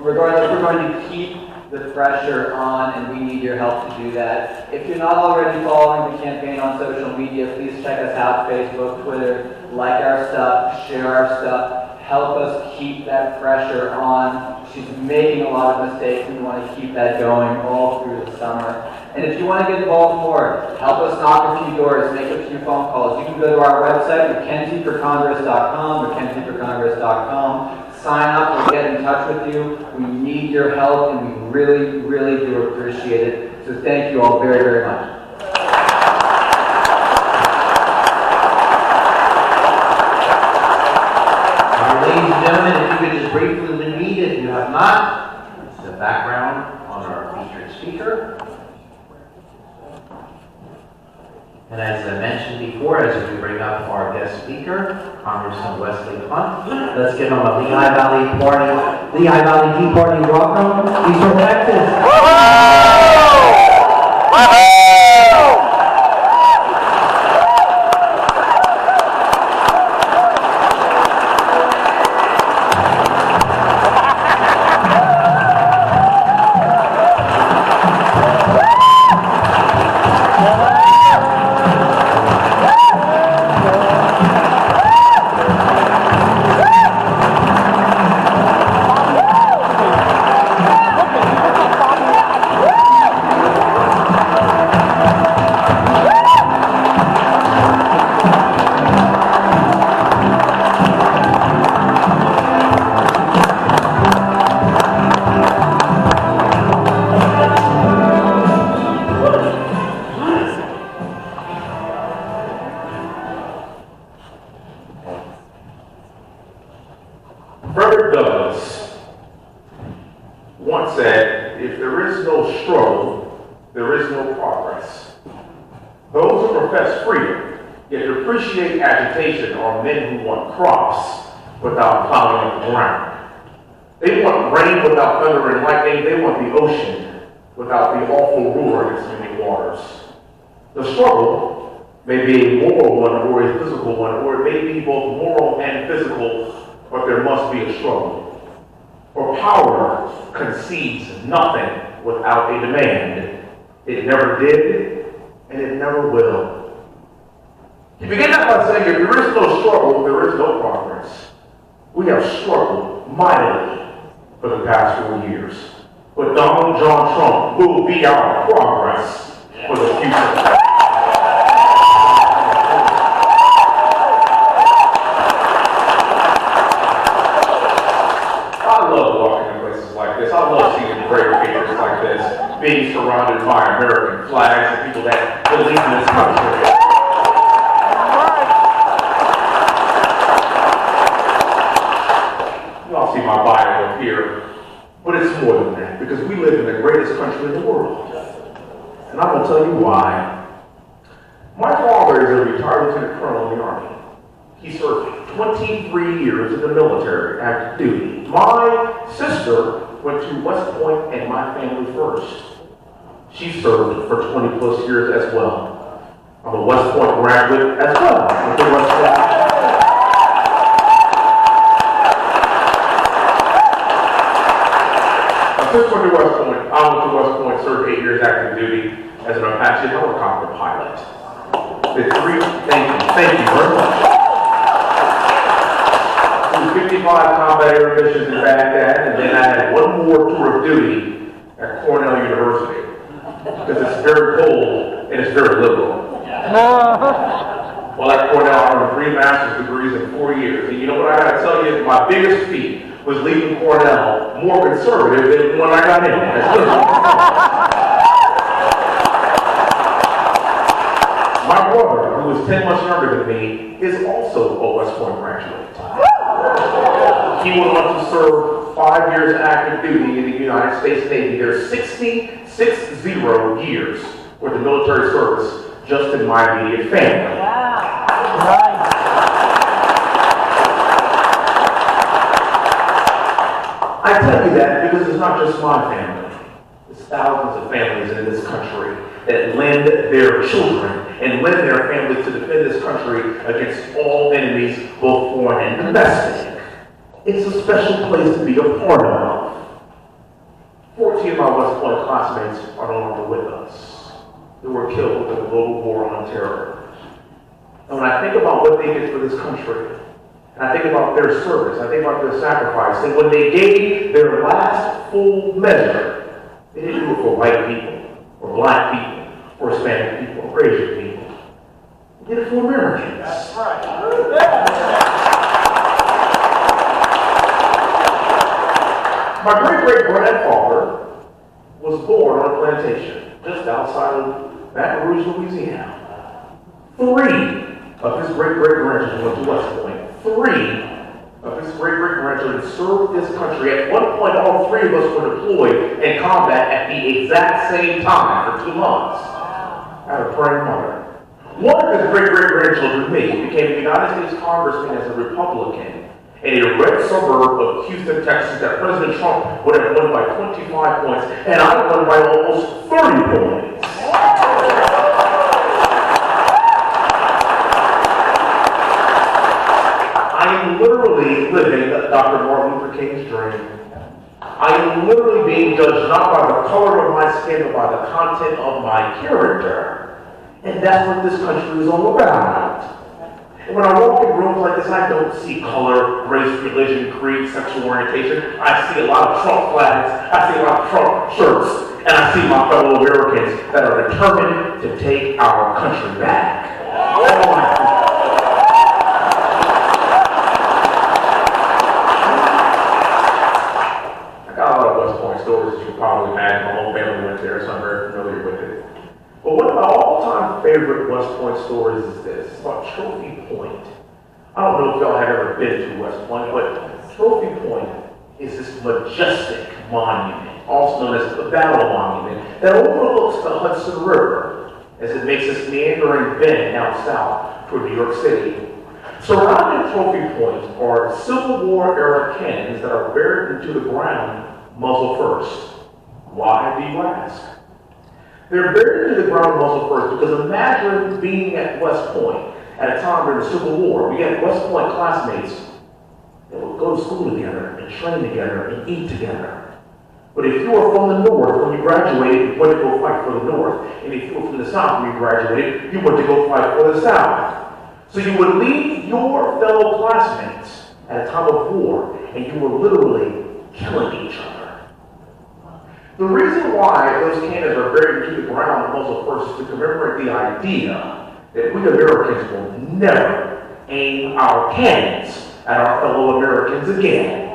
Regardless, we're going to keep the pressure on, and we need your help to do that. If you're not already following the campaign on social media, please check us out, Facebook, Twitter, like our stuff, share our stuff, help us keep that pressure on. She's making a lot of mistakes, and we want to keep that going all through the summer. And if you want to get involved more, help us knock a few doors, make a few phone calls. You can go to our website, McKenzieforCongress.com, McKenzieforCongress.com. Sign up, we'll get in touch with you. We need your help, and we really, really do appreciate it. So thank you all very, very much. Ladies and gentlemen, if you could just briefly read, if you have not, the background on our featured speaker. And as I mentioned before, as we bring up our guest speaker, Congressman Wesley Hunt, let's give him a Lehigh Valley Tea Party welcome. He's from Texas. Crops without plowing up the ground. They want rain without thunder and lightning. They want the ocean without the awful roar of its many waters. The struggle may be a moral one or a physical one, or it may be both moral and physical, but there must be a struggle. For power concedes nothing without a demand. It never did, and it never will. You begin that by saying, if there is no struggle, there is no progress. We have struggled mightily for the past 4 years. But Donald John Trump will be our progress for the future. I love walking in places like this. I love seeing great pictures like this, being surrounded by American flags and people that believe in this country. See my bio up here, but it's more than that, because we live in the greatest country in the world. And I'm going to tell you why. My father is a retired lieutenant colonel in the Army. He served 23 years in the military, active duty. My sister went to West Point and my family first. She served for 20 plus years as well. I'm a West Point graduate as well. With the West Point. I went to West Point, served 8 years active duty as an Apache helicopter pilot. Thank you very much. Did 55 combat air missions in Baghdad, and then I had one more tour of duty at Cornell University, because it's very cold and it's very liberal. Well, at Cornell, I earned 3 master's degrees in 4 years, and you know what I gotta tell you, my biggest feat was leaving Cornell more conservative than when I got in. My brother, who is 10 months younger than me, is also a West Point graduate. He went on to serve 5 years active duty in the United States Navy. There's 60 years with the military service just in my immediate family. I tell you that because it's not just my family. It's thousands of families in this country that lend their children and lend their families to defend this country against all enemies, both foreign and domestic. It's a special place to be a part of. 14 of my West Point classmates are no longer with us. They were killed in the global war on terror. And when I think about what they did for this country, and I think about their service, I think about their sacrifice, and when they gave their last full measure, they didn't do it for white people, or black people, or Hispanic people, or Asian people. They did it for Americans. That's right. My great-great-grandfather was born on a plantation just outside of Baton Rouge, Louisiana. 3 of his great-great-grandchildren went to West Point. 3 of his great-great-grandchildren served this country. At one point, all 3 of us were deployed in combat at the exact same time for 2 months. I had a praying mother. One of his great-great-grandchildren, me, became a United States Congressman as a Republican in a red suburb of Houston, Texas, that President Trump would have won by 25 points, and I won by almost 30 points. I am literally living Dr. Martin Luther King's dream. I am literally being judged not by the color of my skin, but by the content of my character. And that's what this country is all about. And when I walk in rooms like this, I don't see color, race, religion, creed, sexual orientation. I see a lot of Trump flags, I see a lot of Trump shirts, and I see my fellow Americans that are determined to take our country back. I got a lot of West Point stories, as you probably imagine. My whole family went there, so I'm very familiar with it. But one of my all-time favorite West Point stories is this. It's about Trophy Point. I don't know if y'all have ever been to West Point, but Trophy Point is this majestic monument, also known as the Battle Monument, that overlooks the Hudson River as it makes this meandering bend down south toward New York City. Surrounding Trophy Point are Civil War-era cannons that are buried into the ground muzzle first. Why, do you ask? They're buried into the ground muzzle first because imagine being at West Point at a time during the Civil War. We had West Point classmates that would go to school together and train together and eat together. But if you were from the North, when you graduated, you went to go fight for the North. And if you were from the South, when you graduated, you went to go fight for the South. So you would leave your fellow classmates at a time of war, and you were literally killing each other. The reason why those cannons are buried into the ground muzzle first is to commemorate the idea that we Americans will never aim our cannons at our fellow Americans again.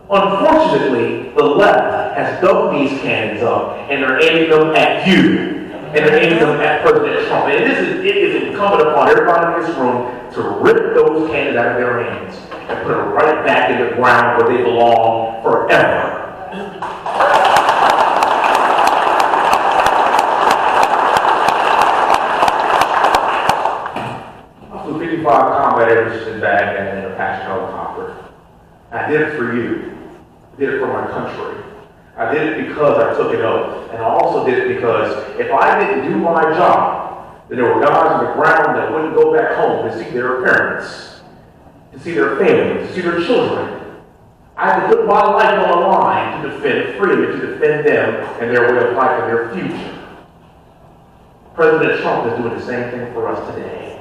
Unfortunately, the left has dug these cannons up and they're aiming them at you. And they're aiming them at President Trump. And it is incumbent upon everybody in this room to rip those cannons out of their hands and put them right back in the ground where they belong forever. I flew 55 combat aircraft in Baghdad in a Apache helicopter. I did it for you. I did it for my country. I did it because I took an oath. And I also did it because if I didn't do my job, then there were guys on the ground that wouldn't go back home to see their parents, to see their families, to see their children. I had to put my life on the line to defend freedom, to defend them and their way of life and their future. President Trump is doing the same thing for us today.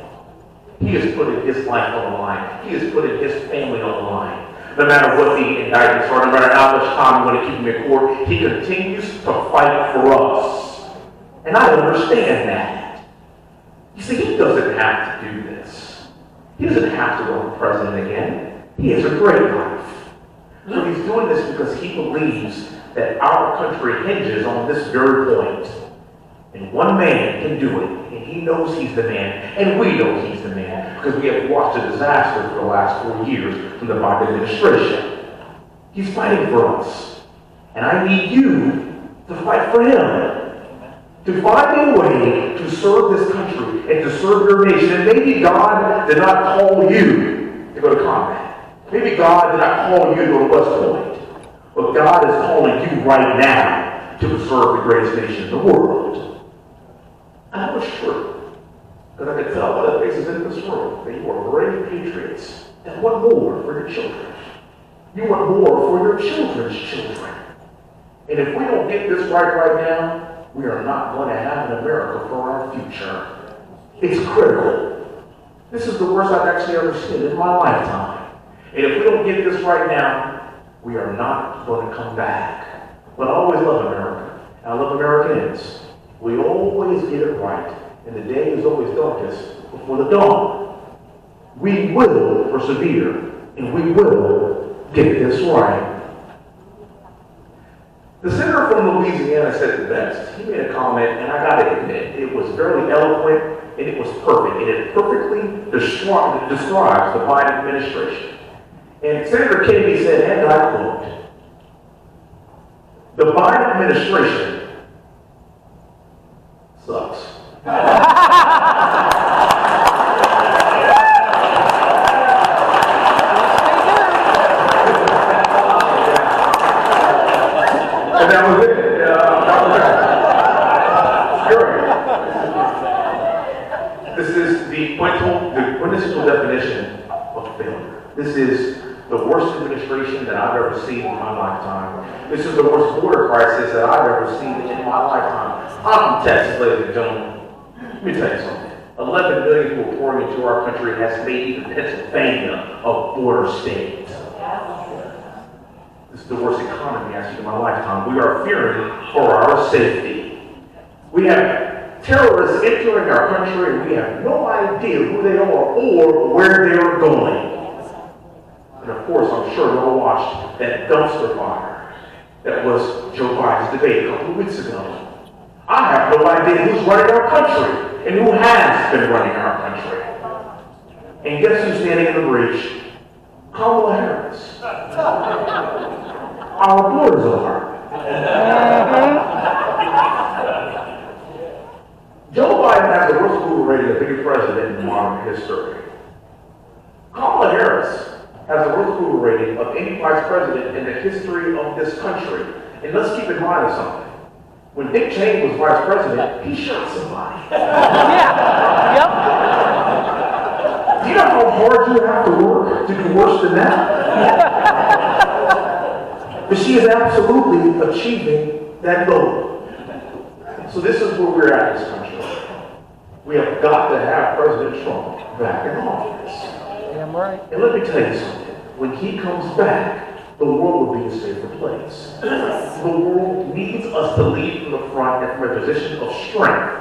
He is putting his life on the line. He is putting his family on the line. No matter what the indictments are, no matter how much time you want to keep him in court, he continues to fight for us. And I understand that. You see, he doesn't have to do this. He doesn't have to run for president again. He has a great life. But he's doing this because he believes that our country hinges on this very point. And one man can do it, and he He knows he's the man, and we know he's the man, because we have watched a disaster for the last 4 years from the Biden administration. He's fighting for us. And I need you to fight for him. To find a way to serve this country and to serve your nation. And maybe God did not call you to go to combat. Maybe God did not call you to go to West Point. But God is calling you right now to serve the greatest nation in the world. And that was true. Because I could tell by the faces in this room that you are brave patriots and want more for your children. You want more for your children's children. And if we don't get this right now, we are not going to have an America for our future. It's critical. This is the worst I've actually ever seen in my lifetime. And if we don't get this right now, we are not going to come back. But I always love America. I love Americans. We always get it right. And the day is always darkest before the dawn. We will persevere, and we will get this right. The senator from Louisiana said it best. He made a comment, and I gotta admit, it was very eloquent, and it was perfect, and it perfectly describes the Biden administration. And Senator Kennedy said, and I quote, "The Biden administration sucks." And that was it. This is the quintessential definition of failure. This is the worst administration that I've ever seen in my lifetime. This is the worst border crisis that I've ever seen in my lifetime. I'm from Texas, ladies and gentlemen. Let me tell you something. 11 million people pouring into our country has made even Pennsylvania a border state. This is the worst economy I've seen in my lifetime. We are fearing for our safety. We have terrorists entering our country, and we have no idea who they are or where they're going. And of course, I'm sure you all watched that dumpster fire that was Joe Biden's debate a couple of weeks ago. I have no idea who's running our country and who has been running our country. And guess who's standing in the breach? Kamala Harris. Our borders are. Joe Biden has the worst approval rating of any president in modern history. Kamala Harris has the worst approval rating of any vice president in the history of this country. And let's keep in mind something. When Dick Cheney was vice president, he shot somebody. Yeah. Yep. Do you know how hard you have to work to do worse than that? But she is absolutely achieving that goal. So this is where we're at in this country. We have got to have President Trump back in office. Damn right. And let me tell you something. When he comes back, the world will be a safer place. The world needs us to lead from the front and from a position of strength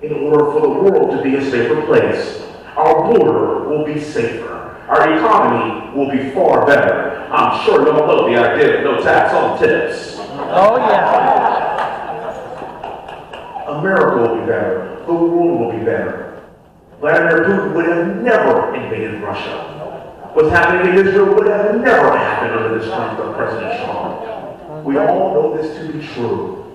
in order for the world to be a safer place. Our border will be safer. Our economy will be far better. I'm sure you'll love the idea of no tax on tips. Oh, yeah. America will be better. The world will be better. Vladimir Putin would have never invaded Russia. What's happening in Israel would have never happened under the strength of President Trump. We all know this to be true.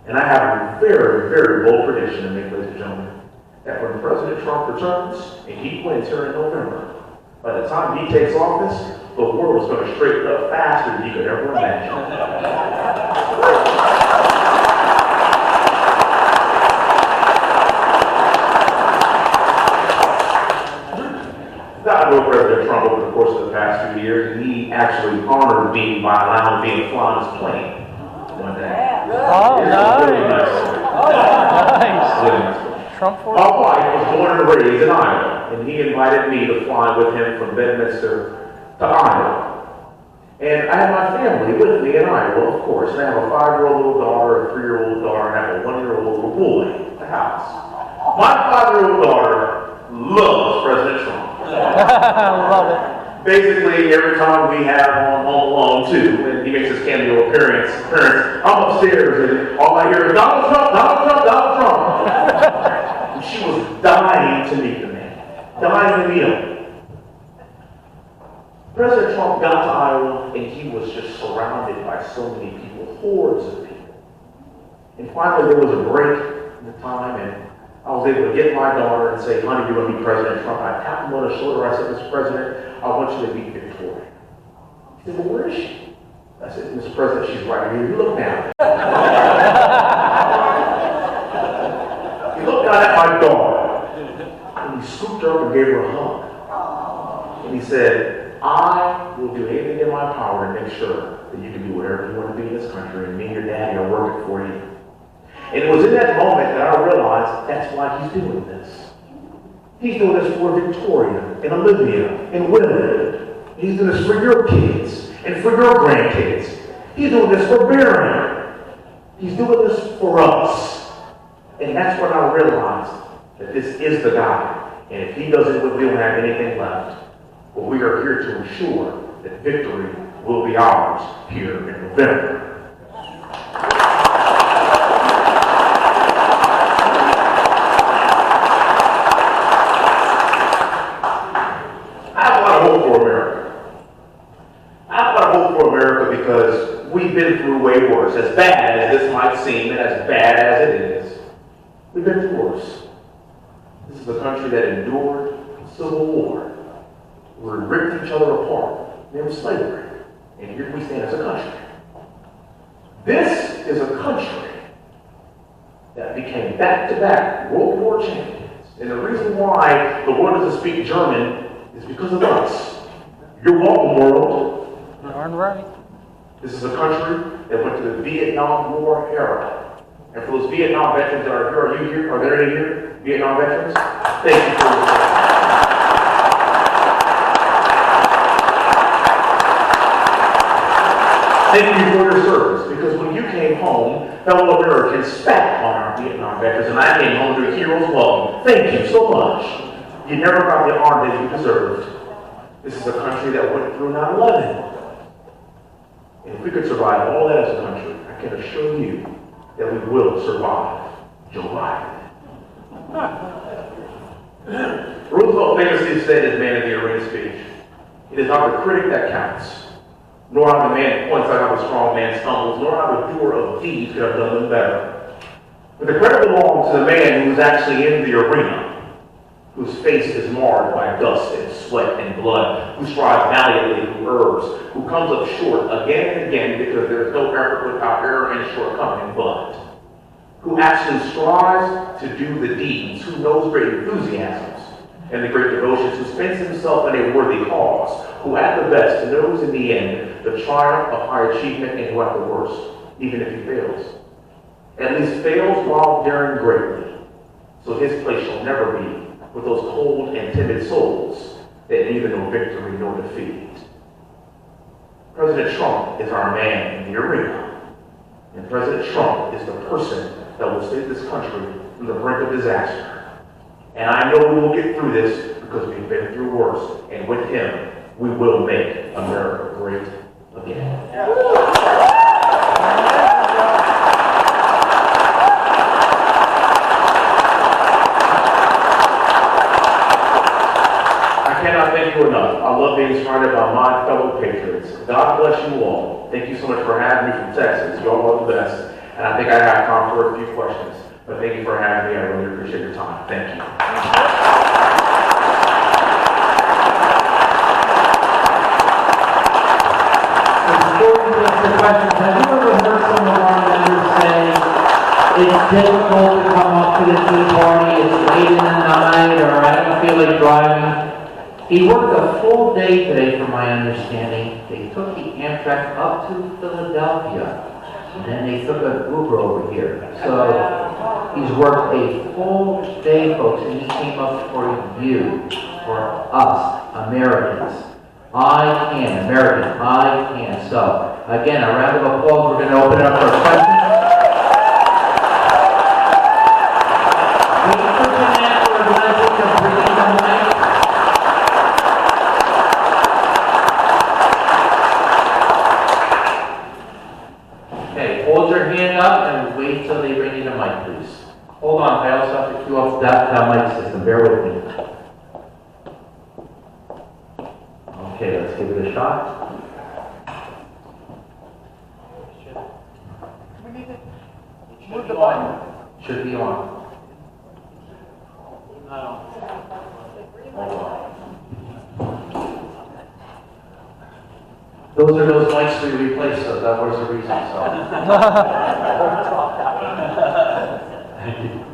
And I have a very, very bold prediction to make, ladies and gentlemen, that when President Trump returns and he wins here in November, by the time he takes office, the world is going to straighten up faster than you could ever imagine. I know President Trump over the course of the past 2 years, and he actually honored me by allowing me to fly on his plane one day. Oh, nice. Really nice. Trump for my wife was born and raised in Iowa, and he invited me to fly with him from Bedminster to Iowa. And I have my family with me in Iowa, of course. And I have a 5-year-old little daughter, a 3-year-old daughter, and I have a 1-year-old little boy at the house. My 5-year-old daughter loves President Trump. Love it. Basically, every time we have on Home Alone 2, and he makes his cameo appearance, I'm upstairs, and all I hear is, Donald Trump, Donald Trump, Donald Trump. And she dying to meet him. President Trump got to Iowa and he was just surrounded by so many people, hordes of people. And finally there was a break in the time and I was able to get my daughter and say, honey, you're going to meet President Trump. I tapped him on the shoulder. I said, Mr. President, I want you to meet Victoria. He said, well, where is she? I said, Mr. President, she's right here. You look down. He looked down at my daughter and he scooped her up and gave her a hug. And he said, I will do anything in my power to make sure that you can do whatever you want to be in this country, and me and your daddy are working for you. And it was in that moment that I realized that's why he's doing this. He's doing this for Victoria and Olivia and Willie. He's doing this for your kids and for your grandkids. He's doing this for Barry. He's doing this for us. And that's when I realized that this is the guy. And if he doesn't, we don't have anything left. But we are here to ensure that victory will be ours here in November. I have a lot of hope for America. I have a lot of hope for America because we've been through way worse. As bad as this might seem, and as bad as it is, we've been through worse. This is a country that endured a civil war. We ripped each other apart. There was slavery. And here we stand as a country. This is a country that became back-to-back World War champions. And the reason why the world doesn't speak German is because of us. You're welcome, world. Darn right. This is a country that went to the Vietnam War era. And for those Vietnam veterans that are here, are you here? Are there any here? Vietnam veterans? Thank you for your service. Thank you for your service, because when you came home, fellow Americans spat on our Vietnam veterans, and I came home to a hero's welcome. Thank you so much. You never got the honor that you deserved. This is a country that went through 9/11. And if we could survive all that as a country, I can assure you that we will survive Joe Biden. Roosevelt famously said his man in the arena speech, it is not the critic that counts, nor how the man points out how the strong man stumbles, nor how the doer of deeds could have done them better. But the credit belongs to the man who is actually in the arena, whose face is marred by dust and sweat and blood, who strives valiantly, who errs, who comes up short again and again because there is no effort without error and shortcoming, but who actually strives to do the deeds, who knows great enthusiasms and the great devotions, who spends himself in a worthy cause, who at the best knows in the end the triumph of high achievement, and who at the worst, even if he fails, at least fails while daring greatly. So his place shall never be with those cold and timid souls that neither know victory nor defeat. President Trump is our man in the arena. And President Trump is the person that will save this country from the brink of disaster. And I know we will get through this because we've been through worse. And with him, we will make America great again. I cannot thank you enough. I love being surrounded by my fellow patriots. God bless you all. Thank you so much for having me from Texas. You all are the best. And I think I have time for a few questions. But thank you for having me. I really appreciate your time. Thank you. Before we get to questions, have you ever heard some of our members say it's difficult to come up to the tea party, it's late in the night, or I don't feel like driving? He worked a full day today, from my understanding. They took the Amtrak up to Philadelphia, and then they took an Uber over here. So he's worked a full day, folks, and he came up for you, for us, Americans. American, I can. So, again, a round of applause. We're going to open it up for questions. Wait for Jeanette, we're going to take a break on the mic. Okay, hold your hand up and wait till they bring you the mic, please. Hold on, I also have to queue up that mic system. Bear with me. Okay, let's give it a shot. We need to move the button. Should be on. No. Those are those lights we replaced, so that was the reason, so. Thank you.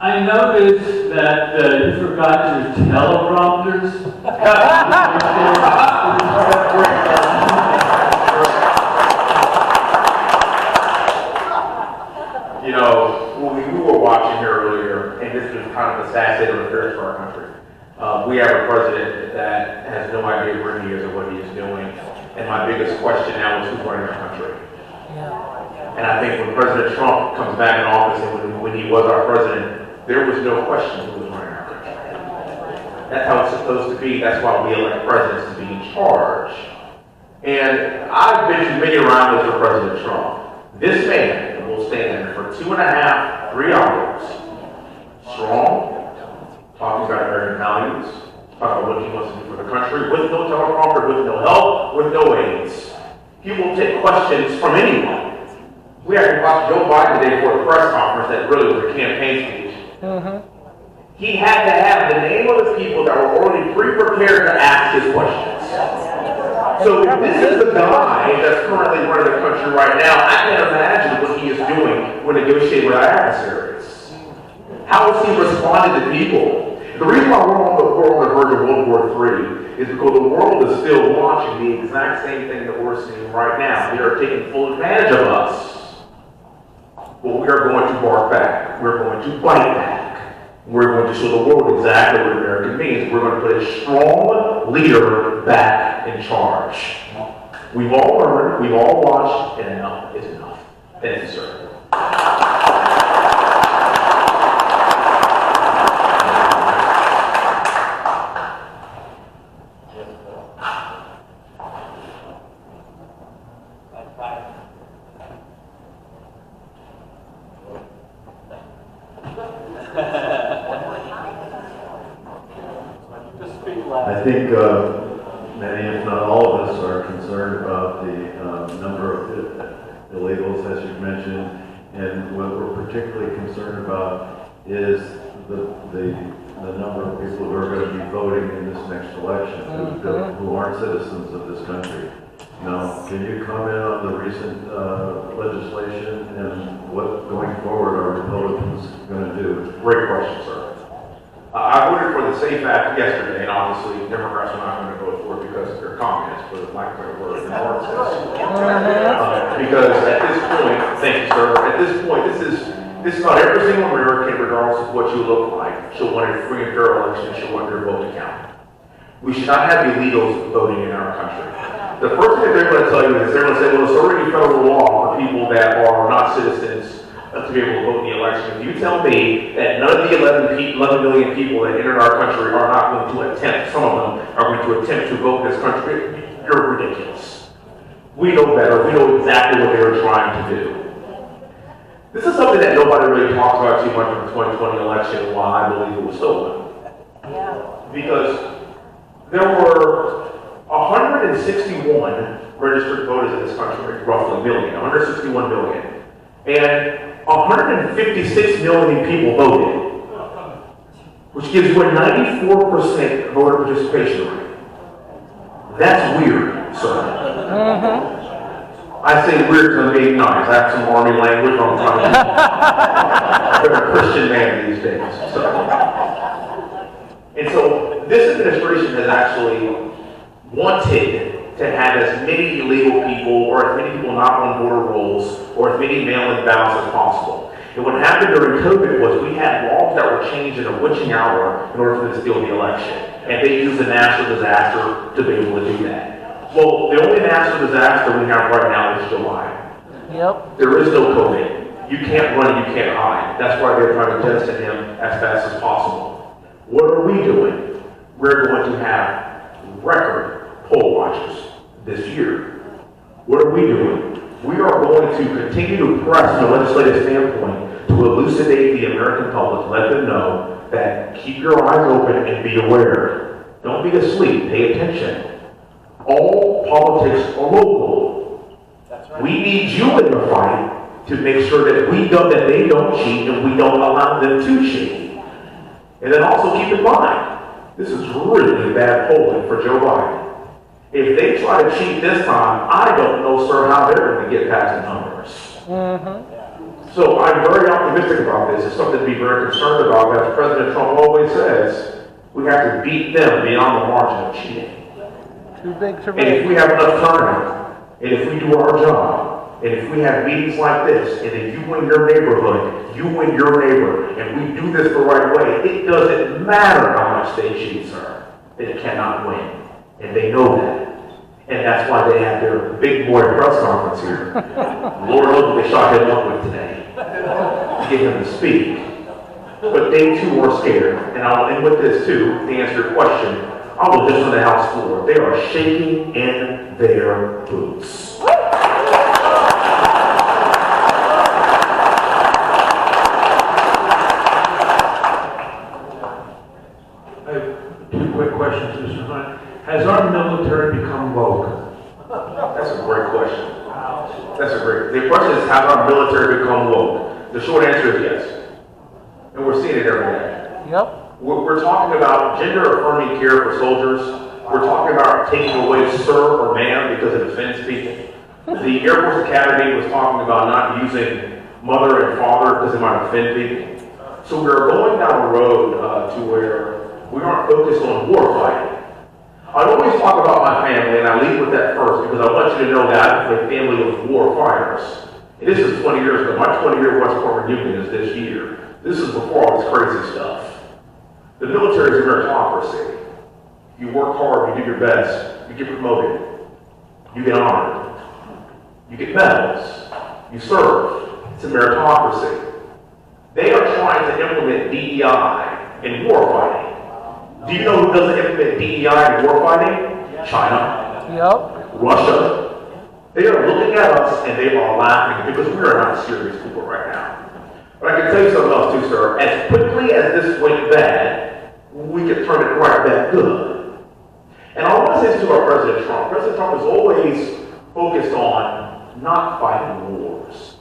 I noticed that you forgot your teleprompters. You know, when we were watching here earlier, and this was kind of a sad state of affairs for our country. We have a president that has no idea where he is or what he is doing. And my biggest question now is who's running our country. And I think when President Trump comes back in office and when he was our president, there was no question who was running our country. That's how it's supposed to be. That's why we elect presidents to be in charge. And I've been to many rounds for President Trump. This man will stand there for 2.5, 3 hours, strong, talking about American values, talking about what he wants to do for the country, with no teleprompter, with no help, with no aids. He will take questions from anyone. We actually watched Joe Biden today for a press conference that really was a campaign speech. He had to have the name of the people that were already pre-prepared to ask his questions. So if this is the guy that's currently running the country right now, I can't imagine what he is doing when negotiating with our adversaries. How is he responding to people? The reason why we're on the verge of World War III is because the world is still watching the exact same thing that we're seeing right now. They are taking full advantage of us. But we are going to bark back. We're going to bite back. We're going to show the world exactly what American means. We're going to put a strong leader back in charge. We've all learned, we've all watched, and enough is enough. Thank you, sir. I think many, if not all of us, are concerned about the number of illegals, as you've mentioned, and what we're particularly concerned about is the number of people who are going to be voting in this next election who aren't citizens of this country. Now, can you comment on the recent legislation and what going forward are Republicans going to do? Great question, sir. I voted for the SAFE Act yesterday, and obviously Democrats are not going to vote for it because they're communists, for lack of a better word, because at this point, thank you, sir, at this point, this is not every single American, regardless of what you look like, should want a free and fair election, should want their vote to count. We should not have illegals voting in our country. The first thing they're going to tell you is they're going to say, well, it's already federal law for people that are not citizens to be able to vote in the election. If you tell me that none of the 11 million people that entered our country are not going to attempt, some of them are going to attempt to vote in this country, you're ridiculous. We know better. We know exactly what they were trying to do. This is something that nobody really talks about too much in the 2020 election, and why I believe it was stolen. Because there were 161 registered voters in this country, roughly a million, 161 million. And 156 million people voted, which gives you a 94% voter participation rate. That's weird, sir. I say weird because I'm being nice. I have some army language. I'm trying to be a Christian man these days. And so this administration has actually wanted to have as many illegal people or as many people not on voter rolls or as many mail-in ballots as possible. And what happened during COVID was we had laws that were changed in a witching hour in order for them to steal the election. And they used a national disaster to be able to do that. Well, the only national disaster we have right now is July. There is no COVID. You can't run, you can't hide. That's why they're trying to jettison him as fast as possible. What are we doing? We're going to have record poll watchers this year. What are we doing? We are going to continue to press from a legislative standpoint to elucidate the American public, let them know that keep your eyes open and be aware. Don't be asleep. Pay attention. All politics are local. We need you in the fight to make sure that we know that they don't cheat and we don't allow them to cheat. And then also keep in mind, this is really bad polling for Joe Biden. If they try to cheat this time, I don't know, sir, how they're going to get past the numbers. So I'm very optimistic about this. It's something to be very concerned about. As President Trump always says, we have to beat them beyond the margin of cheating. Too big to And if we have enough turnout, and if we do our job, and if we have meetings like this, and if you win your neighborhood, you win your neighbor, and we do this the right way, it doesn't matter how much they cheat, sir. They cannot win. And they know that. And that's why they have their big boy press conference here. Lord knows what they shot him up with today. To get him to speak. But they too are scared. And I'll end with this too, to answer your question. I was just on the House floor. They are shaking in their boots. I have two quick questions, Mr. Hunt. Has our military become woke? That's a great question. The question is, has our military become woke? The short answer is yes. And we're seeing it every day. Yep. We're talking about gender-affirming care for soldiers. We're talking about taking away sir or ma'am because it offends people. The Air Force Academy was talking about not using mother and father because it might offend people. So we're going down a road to where we aren't focused on war fighting. I always talk about my family, and I lead with that first because I want you to know that I'm a family of war fighters. And this is 20 years ago. My 20-year West Point reunion is this year. This is before all this crazy stuff. The military is a meritocracy. You work hard, you do your best, you get promoted, you get honored, you get medals, you serve. It's a meritocracy. They are trying to implement DEI in war fighting. Do you know who doesn't implement DEI in war fighting? China. Yep. Russia. They are looking at us and they are laughing because we are not serious people right now. But I can tell you something else too, sir. As quickly as this went bad, we could turn it right back good. And I want to say this to our President Trump. President Trump is always focused on not fighting wars.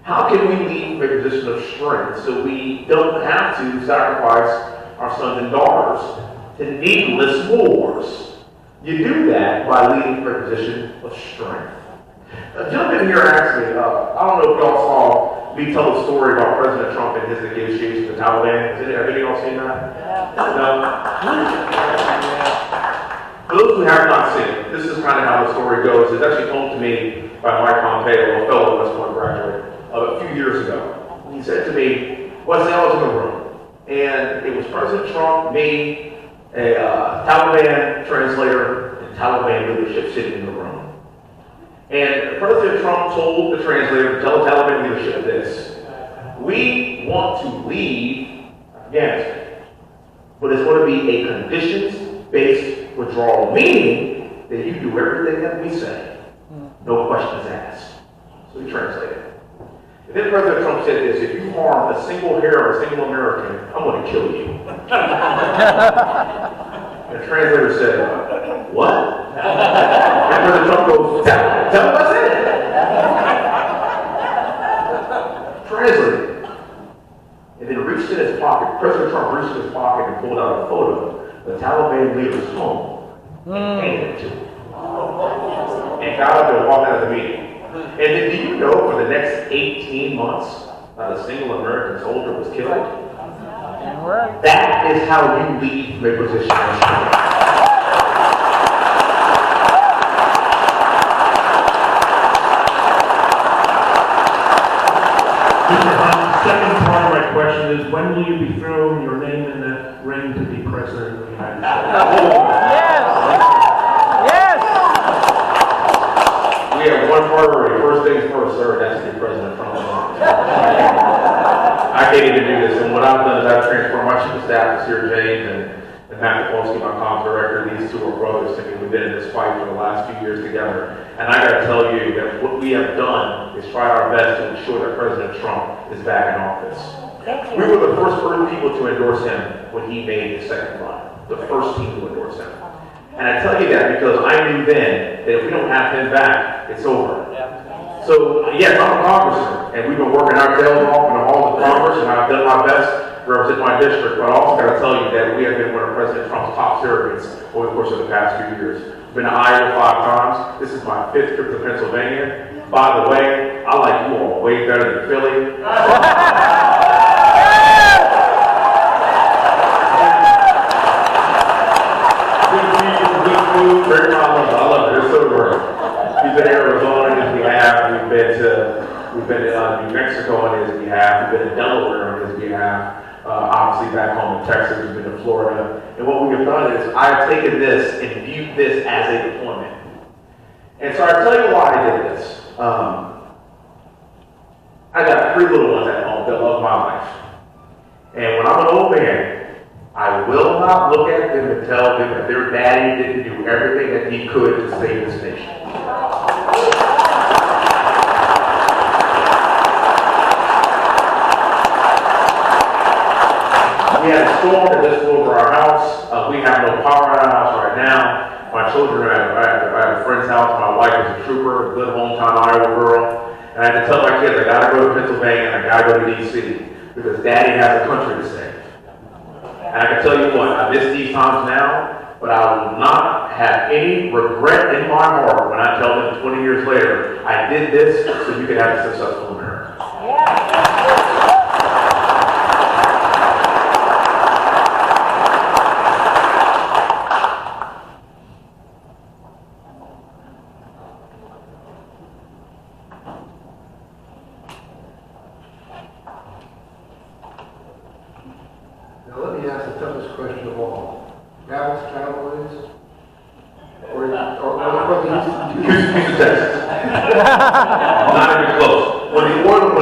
How can we lead from a position of strength so we don't have to sacrifice our sons and daughters to needless wars? You do that by leading from a position of strength. A gentleman here asked me, I don't know if y'all saw me tell a story about President Trump and his negotiations with the Taliban. Have any of y'all seen that? No? For those who have not seen it, this is kind of how the story goes. It's actually told to me by Mike Pompeo, a fellow West Point graduate, a few years ago. He said to me, well, I was in the room, and it was President Trump, me, a Taliban translator, and Taliban leadership sitting in the room. And President Trump told the translator to tell the Taliban leadership this: we want to leave Afghanistan, but it's going to be a conditions-based withdrawal, meaning that you do everything that we say, no questions asked. So he translated. And then President Trump said this: if you harm a single hair of a single American, I'm going to kill you. And the translator said, what? And President Trump goes, tell him I said it. Translated. And then reached in his pocket. President Trump reached in his pocket and pulled out a photo of the Taliban leader's home and handed it to him. And got up and walked out of the meeting. And then do you know for the next 18 months, not a single American soldier was killed? That is how you lead from a position of strength. Second part of my question is, when will you be throwing your name in the ring to be president of the United States? Yes! We have one priority. First things first, sir, that's to be President Trump. I can't even do this. And what I've done is I've transformed my chief of staff, Sir James, and Matt Kapolsky, my comms director. These two are brothers to me. We've been in this fight for the last few years together. And I got to tell you that what we have done is try our best to ensure that President Trump is back in office. We were the first people to endorse him when he made the second run. the first team to endorse him. And I tell you that because I knew then that if we don't have him back, it's over. So, yes, I'm a congressman, and we've been working our tails off in the halls of Congress, and I've done my best to represent my district, but I also got to tell you that we have been one of President Trump's top surrogates over the course of the past few years. I've been to Iowa 5 times. This is my 5th trip to Pennsylvania. By the way, I like you all way better than Philly. Good food, very I love it. It's so great. We've been to Arizona on his behalf. We've been to New Mexico on his behalf. We've been to Delaware on his behalf. Obviously back home in Texas. We've been to Florida. And what we have done is I have taken this and viewed this as a deployment. And so I'll tell you why I did this. I got 3 little ones at home that love my life. And when I'm an old man, I will not look at them and tell them that their daddy didn't do everything that he could to save this nation. We had a storm that just blew over our house. We have no power in our house right now. My children are at a friend's house. My wife is a trooper, a good hometown Iowa girl. And I had to tell my kids, I gotta go to Pennsylvania and I gotta go to D.C. because daddy has a country to save. And I can tell you what, I miss these times now, but I will not have any regret in my heart when I tell them 20 years later, I did this so you could have a successful America. Now let me ask the toughest question of all. Dallas Cowboys? Or Houston, Texas. Not even close. When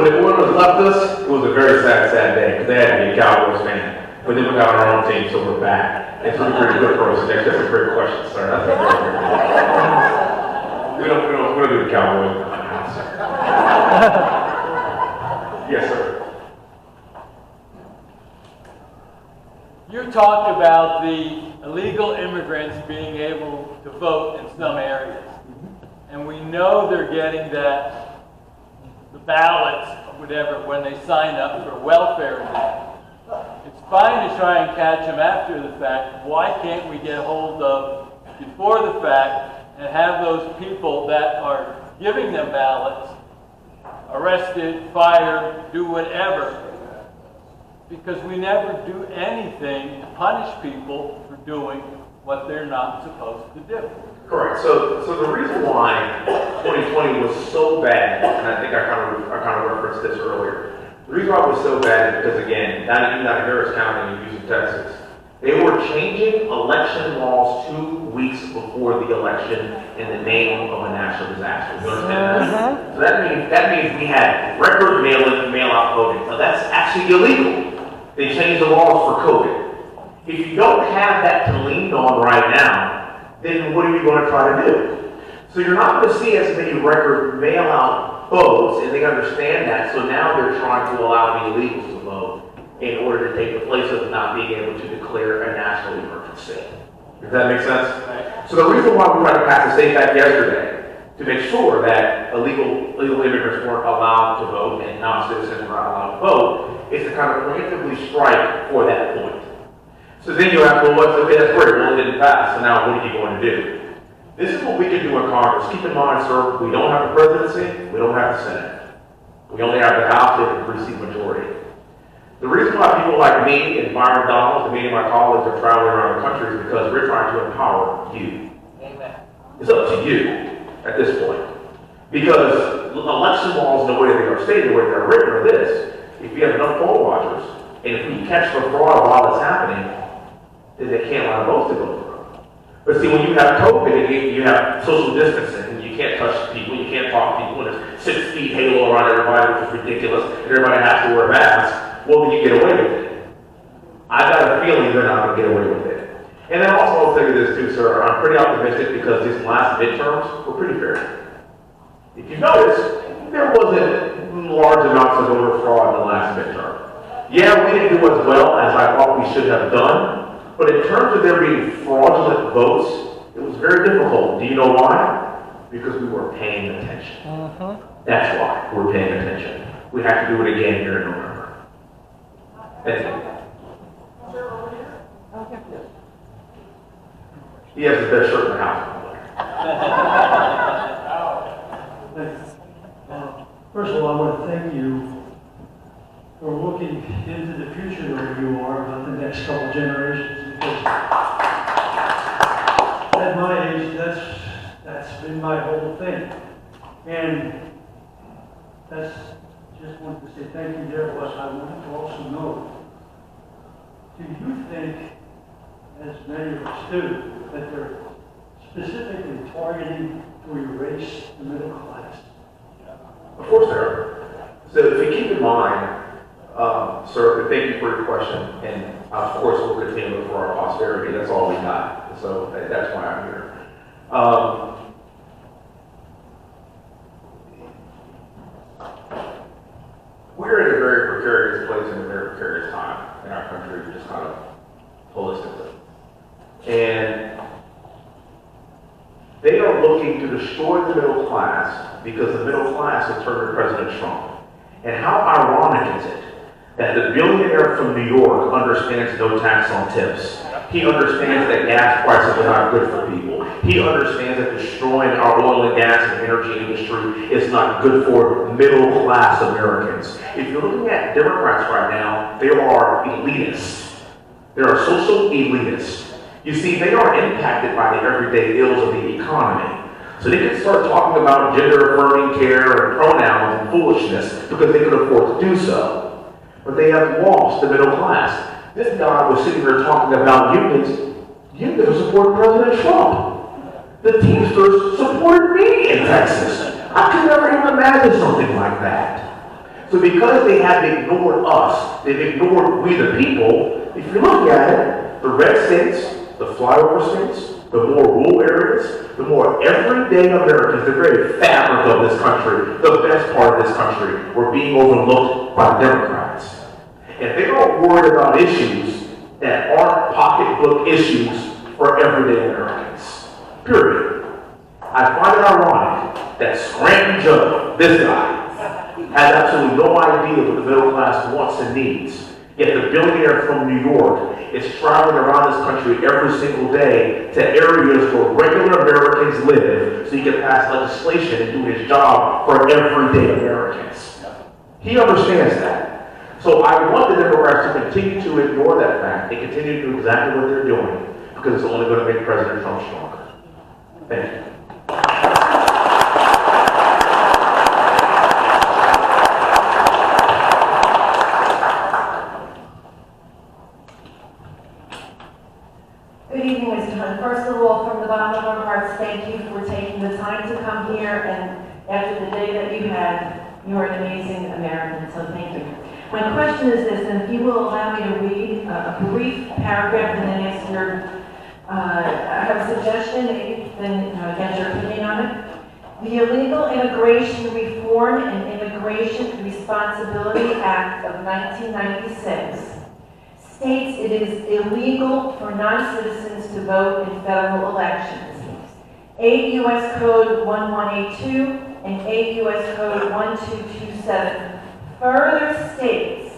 the Oilers left us, it was a very sad day because they had to be a Cowboys fan. But then we got our own team, so we're back. It's a pretty good person. That's a great question, sir. That's a great question. We don't do the Cowboys. Yes, sir. You talked about the illegal immigrants being able to vote in some areas. And we know they're getting the ballots, or whatever, when they sign up for welfare and that. It's fine to try and catch them after the fact. Why can't we get hold of before the fact and have those people that are giving them ballots arrested, fired, do whatever? Because we never do anything to punish people for doing what they're not supposed to do. Correct. So the reason why 2020 was so bad, and I think I kind of referenced this earlier. The reason why it was so bad is because, again, not in Harris County in Houston, Texas, they were changing election laws 2 weeks before the election in the name of a national disaster. You understand that? So that means we had record mail-out voting. So that's actually illegal. They changed the laws for COVID. If you don't have that to lean on right now, then what are you going to try to do? So you're not going to see as many record mail-out votes, and they understand that, so now they're trying to allow the illegals to vote in order to take the place of not being able to declare a national emergency. Does that make sense? So the reason why we tried to pass a state act yesterday to make sure that illegal immigrants weren't allowed to vote and non-citizens were not allowed to vote is to kind of preemptively strike for that point. So then you ask, well, okay, that's great, well, it didn't pass, so now what are you going to do? This is what we can do in Congress. Keep in mind, sir, we don't have the presidency, we don't have the Senate. We only have the House with a 3-seat majority. The reason why people like me and Byron Donalds and many of my colleagues are traveling around the country is because we're trying to empower you. Amen. It's up to you at this point. Because election laws, the way they are stated, the way they're written, are this. If you have enough poll watchers, and if we catch the fraud while it's happening, then they can't allow votes to go through. But see, when you have COVID, and you have social distancing, and you can't touch people, you can't talk to people, and there's 6 feet halo around everybody, which is ridiculous, and everybody has to wear masks, well, then you get away with it. I got a feeling they're not going to get away with it. And then also, I'll tell you this too, sir, I'm pretty optimistic because these last midterms were pretty fair. If you notice, there wasn't large amounts of voter fraud in the last midterm. Yeah, we didn't do as well as I thought we should have done, But in terms of there being fraudulent votes, it was very difficult. Do you know why? Because we were paying attention. That's why we're paying attention. We have to do it again here in November. Thank you. He has the best shirt in the house. First of all, I want to thank you for looking into the future where you are about the next couple generations. Because at my age, that's been my whole thing. And that's just wanted to say thank you there, but I wanted to also know, do you think, as many of us do, that they're specifically targeting to erase the middle class? Of course there are. So if you keep in mind, sir, thank you for your question, and of course we'll continue to look for our posterity. That's all we got. So that's why I'm here. We're in a very precarious place and a very precarious time in our country, just kind of holistically. And they are looking to destroy the middle class because the middle class has turned to President Trump. And how ironic is it that the billionaire from New York understands no tax on tips. He understands that gas prices are not good for people. He understands that destroying our oil and gas and energy industry is not good for middle class Americans. If you're looking at Democrats right now, they are elitists. They are social elitists. You see, they are impacted by the everyday ills of the economy. So they can start talking about gender-affirming care and pronouns and foolishness because they could afford to do so. But they have lost the middle class. This guy was sitting here talking about unions. Unions support President Trump. The Teamsters supported me in Texas. I could never even imagine something like that. So because they have ignored us, they've ignored we the people, if you look at it, the red states, the flyover states, the more rural areas, the more everyday Americans, the very fabric of this country, the best part of this country, were being overlooked by the Democrats. And they are worried about issues that aren't pocketbook issues for everyday Americans. Period. I find it ironic that Scranton Joe, this guy, has absolutely no idea what the middle class wants and needs. Yet the billionaire from New York is traveling around this country every single day to areas where regular Americans live so he can pass legislation and do his job for everyday Americans. He understands that. So I want the Democrats to continue to ignore that fact and continue to do exactly what they're doing because it's only going to make President Trump stronger. Thank you. Good evening, Mr. Hunt. First of all, from the bottom of our hearts, thank you for taking the time to come here, and after the day that you had, you're an amazing American, so thank you. My question is this, and if you will allow me to read a brief paragraph and then ask your, I have a suggestion, maybe then get your opinion on it. The Illegal Immigration Reform and Immigration Responsibility Act of 1996 states it is illegal for non-citizens to vote in federal elections. 8 U.S. Code 1182 and 8 U.S. Code 1227 further states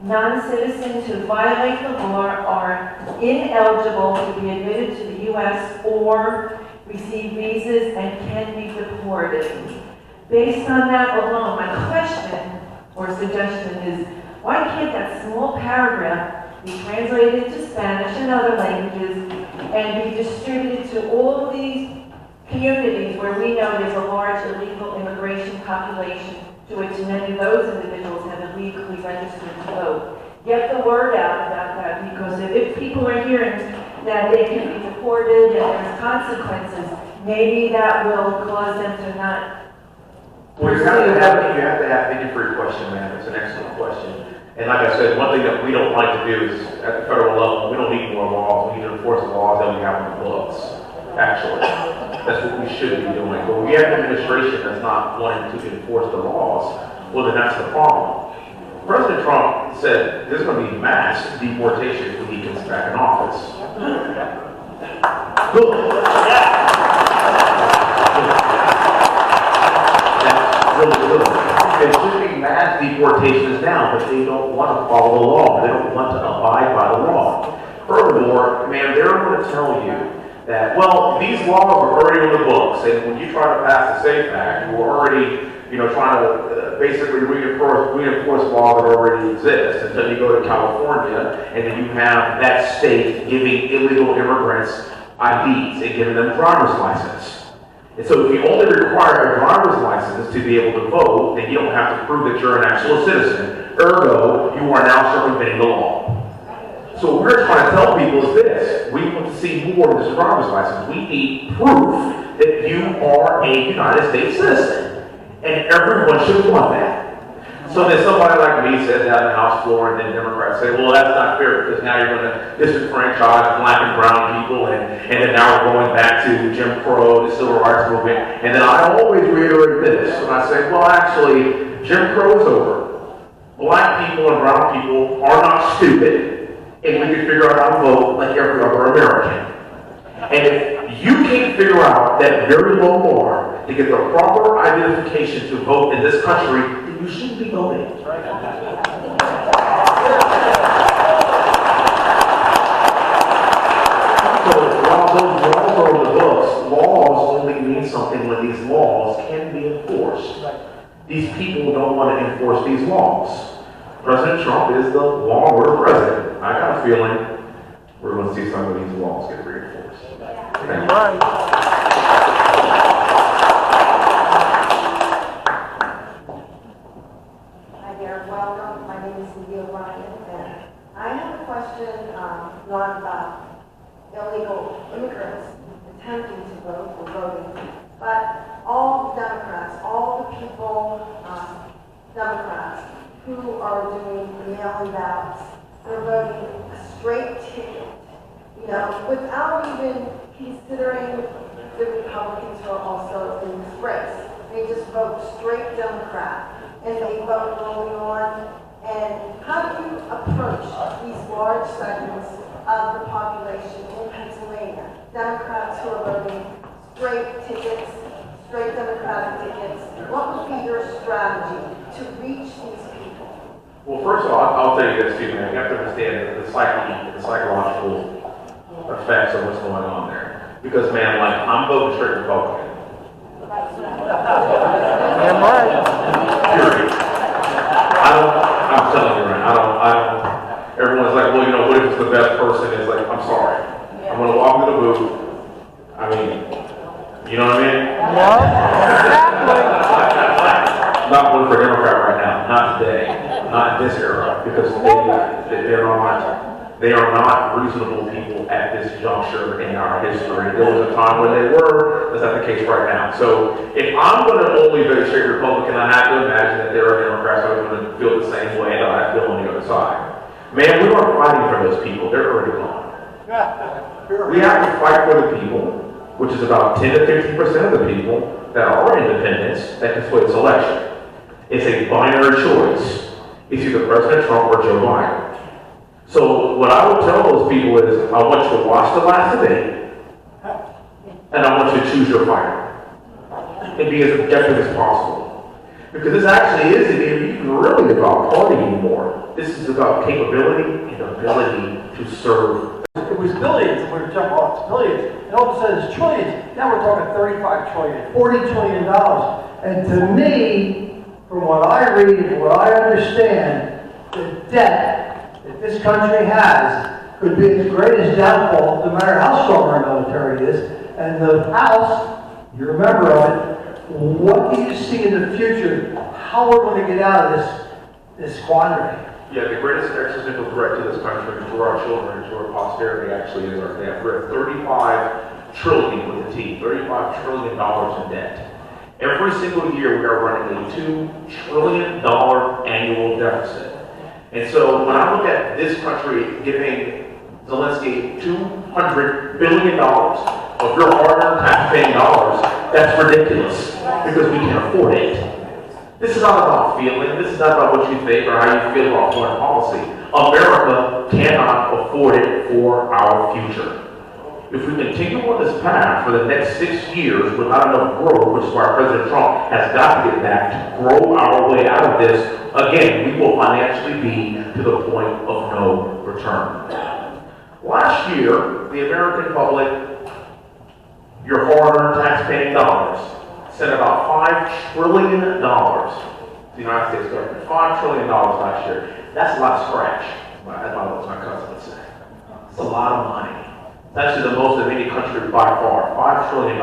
non-citizens who violate the law are ineligible to be admitted to the U.S. or receive visas and can be deported. Based on that alone, my question or suggestion is, why can't that small paragraph be translated into Spanish and other languages and be distributed to all these communities where we know there's a large illegal immigration population to which many of those individuals have illegally registered to vote. Get the word out about that, because if people are hearing that they can be deported and there's consequences, maybe that will cause them to not. Well, you have to have, thank you for your question, ma'am. It's an excellent question. And like I said, one thing that we don't like to do is, at the federal level, we don't need more laws. We need to enforce the laws that we have on the books, actually. That's what we should be doing. But when we have an administration that's not wanting to enforce the laws, well, then that's the problem. President Trump said there's going to be mass deportation when he gets back in office. Good. That's really good. There should be mass deportations now, but they don't want to follow the law. They don't want to abide by the law. Furthermore, man, they're going to tell you that, well, these laws are already on the books, and when you try to pass the SAFE Act, you are already, trying to basically reinforce laws that already exist. And then you go to California, and then you have that state giving illegal immigrants IDs and giving them driver's license. And so if you only require a driver's license to be able to vote, then you don't have to prove that you're an actual citizen. Ergo, you are now circumventing the law. So what we're trying to tell people is this: we want to see more than this driver's license. We need proof that you are a United States citizen. And everyone should want that. So then somebody like me says that on the House floor, and then Democrats say, well, that's not fair because now you're going to disenfranchise black and brown people, and then now we're going back to Jim Crow, the Civil Rights Movement. And then I always reiterate this when I say, well, actually, Jim Crow is over. Black people and brown people are not stupid, and we can figure out how to vote like every other American. And if you can't figure out that very low bar to get the proper identification to vote in this country, then you shouldn't be voting. So while those laws are on the books, laws only mean something when these laws can be enforced. These people don't want to enforce these laws. President Trump is the law and order president. I got a feeling we're going to see some of these laws get reinforced. Thank you. Hi there, welcome. My name is Cynthia Ryan, and I have a question not about illegal immigrants attempting to vote or voting, but all Democrats, all the people, Democrats, who are doing mail-in ballots. They're voting a straight ticket, without even considering the Republicans who are also in this race. They just vote straight Democrat, and they vote early on. And how do you approach these large segments of the population in Pennsylvania? Democrats who are voting straight tickets, straight Democratic tickets. What would be your strategy to reach these people? Well, first of all, I'll tell you this too, man. You have to understand the psychological effects of what's going on there. Because, man, I'm voting straight Republican. Damn right. Period. I'm telling you, right? I don't. Everyone's like, well, what if it's the best person? It's like, I'm sorry. I'm going to walk into the booth. I mean, you know what I mean? Yeah, exactly. Not voting for a Democrat right now. Not today. Not in this era. Because they are not reasonable people at this juncture in our history. There was a time when they were. That's not the case right now. So if I'm going to only vote straight Republican, I have to imagine that there are Democrats that are going to feel the same way that I feel on the other side. Man, we aren't fighting for those people. They're already gone. We have to fight for the people, which is about 10 to 50% of the people that are independents that can sway this election. It's a binary choice. It's either President Trump or Joe Biden. So what I would tell those people is, I want you to watch the last debate, and I want you to choose your fighter, and be as objective as possible. Because this actually isn't really about party anymore. This is about capability and ability to serve. It was billions, and we were jumping off to billions, and all of a sudden it's trillions. Now we're talking 35 trillion, $40 trillion. And to me, from what I read and what I understand, the debt that this country has could be its greatest downfall, no matter how strong our military is. And the House, you're a member of it, what do you see in the future, how we're going to get out of this quandary? Yeah, the greatest existential threat to this country, to our children, to our posterity, actually is our debt. We're at $35 trillion with a T, $35 trillion in debt. Every single year we are running a $2 trillion annual deficit. And so when I look at this country giving Zelensky $200 billion of your hard-earned tax-paying dollars, that's ridiculous because we can't afford it. This is not about feeling. This is not about what you think or how you feel about foreign policy. America cannot afford it for our future. If we continue on this path for the next 6 years without enough growth, which is why President Trump has got to get back to grow our way out of this, again, we will financially be to the point of no return. Last year, the American public, your hard-earned tax-paying dollars, sent about $5 trillion to the United States government. $5 trillion last year. That's a lot of scratch, as my cousin would say. It's a lot of money. It's actually the most of any country by far, $5 trillion.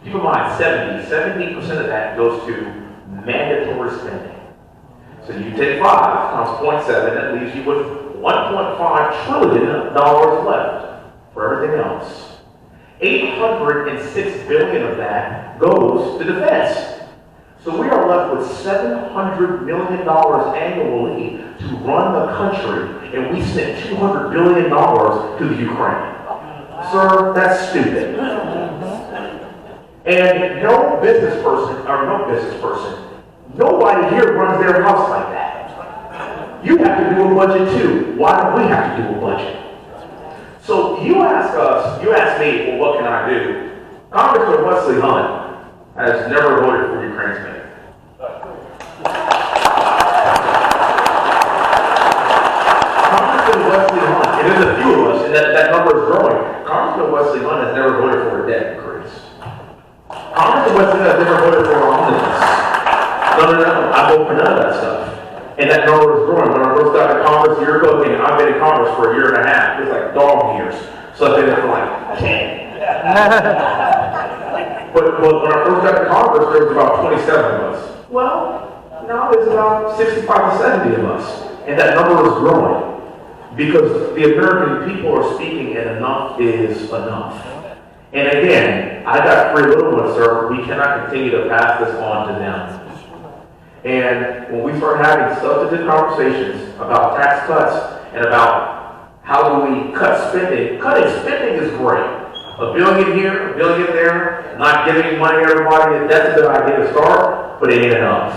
Keep in mind, 70% of that goes to mandatory spending. So you take 5 times 0.7, that leaves you with $1.5 trillion left for everything else. $806 billion of that goes to defense. So we are left with $700 million annually to run the country, and we sent $200 billion to the Ukraine. Sir, that's stupid. And no business person, nobody here runs their house like that. You have to do a budget too. Why don't we have to do a budget? So you ask me, well, what can I do? Congressman Wesley Hunt has never voted for Ukraine's man. Congressman Wesley Hunt, and there's a few of us, and that number is growing. Congressman Wesley Hunt has never voted for a debt increase. Congressman Wesley Hunt has never voted for a homelessness. No, I vote for none of that stuff. And that number is growing. When I first got to Congress a year ago, and I've been in Congress for a year and a half. It's like dog years. So I've been there for like 10. but when I first got to Congress, there was about 27 of us. Well, now there's about 65 to 70 of us. And that number is growing. Because the American people are speaking, and enough is enough. And again, I got 3 little ones, sir. We cannot continue to pass this on to them. And when we start having substantive conversations about tax cuts and about how do we cut spending, cutting spending is great. $1 billion here, $1 billion there, not giving money to everybody, that's a good idea to start, but it ain't enough.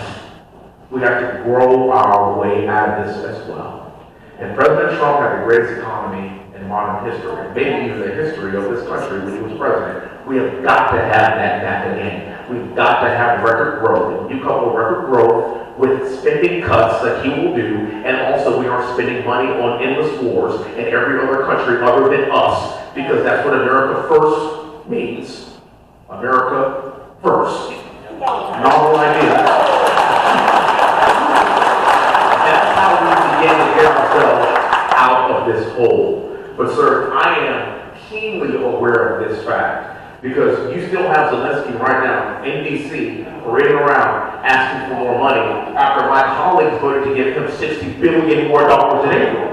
We have to grow our way out of this as well. And President Trump had the greatest economy in modern history, maybe even the history of this country when he was president. We have got to have that back again. We've got to have record growth. And when you couple record growth with spending cuts that he will do, and also we are spending money on endless wars in every other country other than us, because that's what America first means. America first. Novel idea. That's how we begin to get ourselves out of this hole. But sir, I am keenly aware of this fact. Because you still have Zelensky right now in D.C. parading around asking for more money after my colleagues voted to give him $60 billion more in April.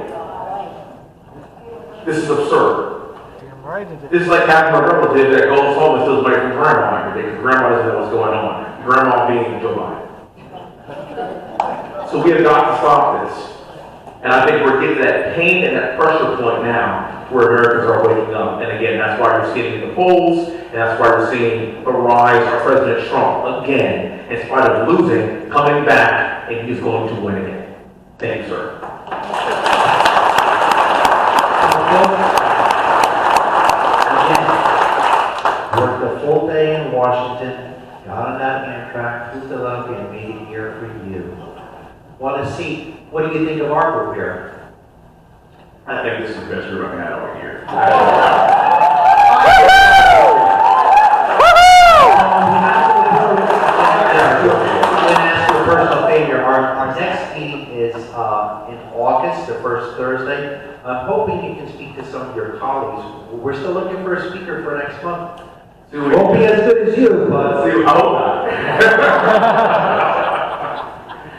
This is absurd. This is like having a relative that goes home and steals money from grandma every day because grandma doesn't know what's going on. Grandma being Joe Biden. So we have got to stop this. And I think we're getting that pain and that pressure point now where Americans are waking up. And again, that's why we're seeing the polls, and that's why we're seeing the rise of President Trump again, in spite of losing, coming back, and he's going to win again. Thank you, sir. Again, worked a full day in Washington, got on that Amtrak, flew to Philadelphia, and made it here for you. Want to see, what do you think of our group here? I think this is the best group I've had all year. Personal favor. Our next meeting is in August, the first Thursday. I'm hoping you can speak to some of your colleagues. We're still looking for a speaker for next month. Won't be as good as you, but I hope not.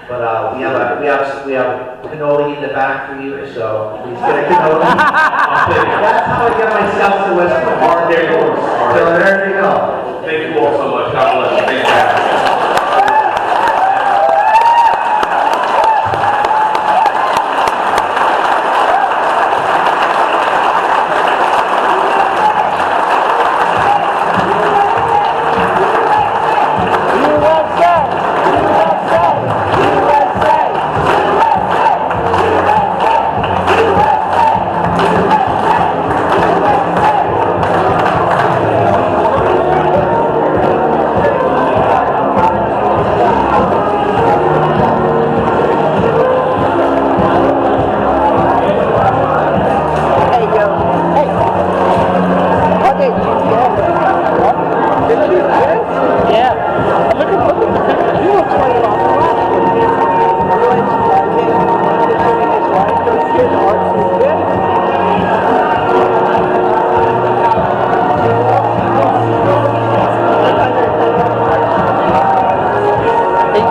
But we have cannoli in the back for you, so please get a cannoli. That's how I get myself to West Point. Hard day course. So there you go. Thank you all so much. God bless you. Thank you. You want that?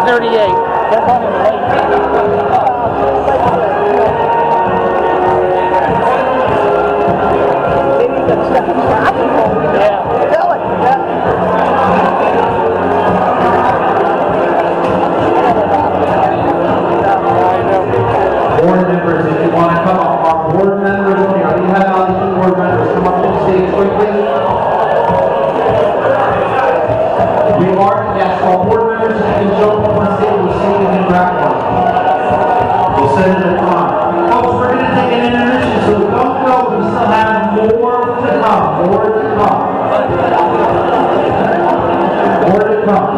38. They're running late. They need to step in traffic. Yeah. Tell it. Board members, if you want to come up, our board members, we already have all these board members come up to the stage quickly. We are, yes, all board members, if you can jump up on stage, we'll see if we can grab one. We'll send it on. Folks, we're going to take an intermission, so don't go, we still have more to come, more to come. More to come.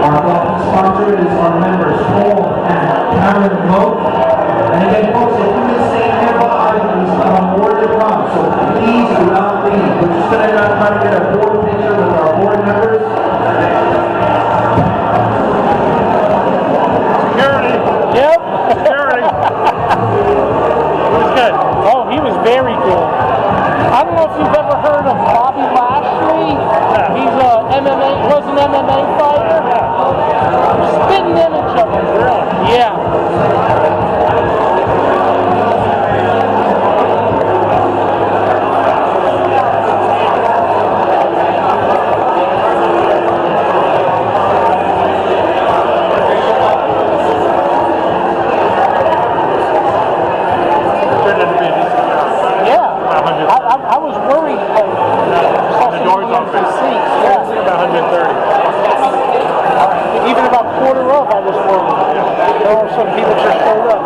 Our sponsor is our members, Paul and Karen Moat. And again, folks, if you can stay nearby, we still have more to come. So please do not leave. We're just going to try to get a board picture with our board members. Security. Yep. Security. He was good. Oh, he was very good. I don't know if you've ever heard of Bobby Lashley. He's was an MMA fighter. Spitting image of him. Really? Yeah. I was worried. The doors open. Yeah. About 130. Even about quarter of, I was worried. There were some people just showed up.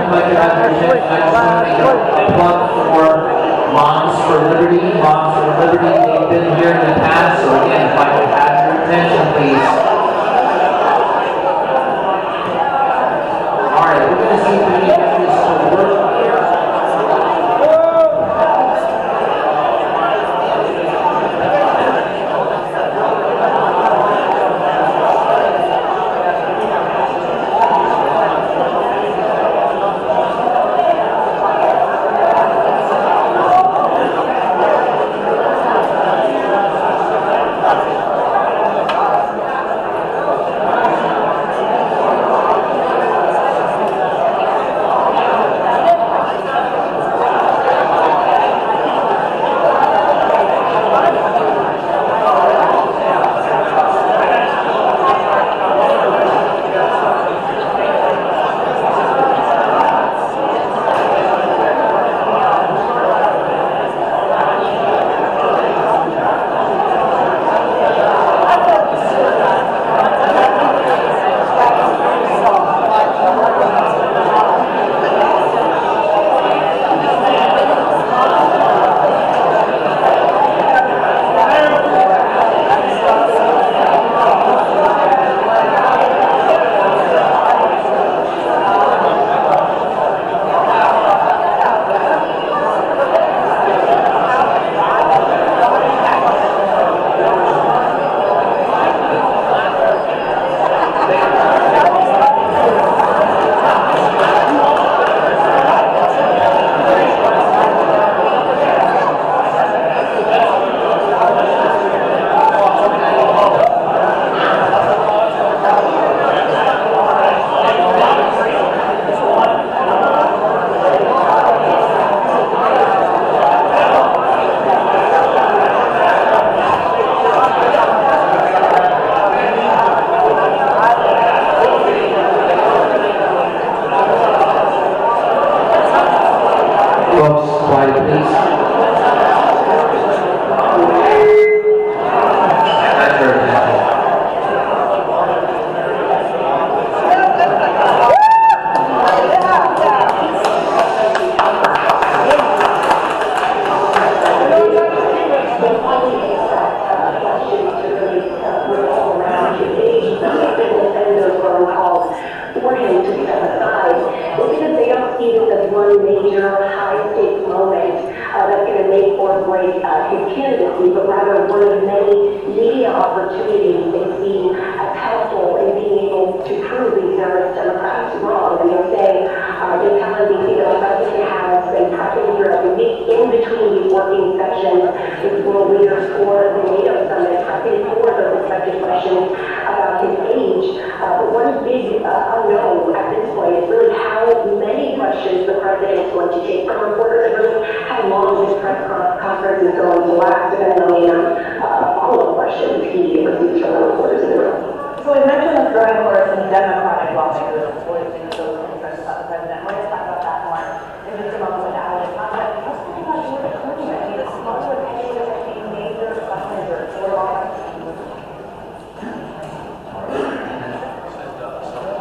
I'd like to have your attention. I just want to make a plug for Moms for Liberty. Moms for Liberty, they've been here in the past, so again, if I could have your attention, please. All right, we're going to see if we can get this to work here.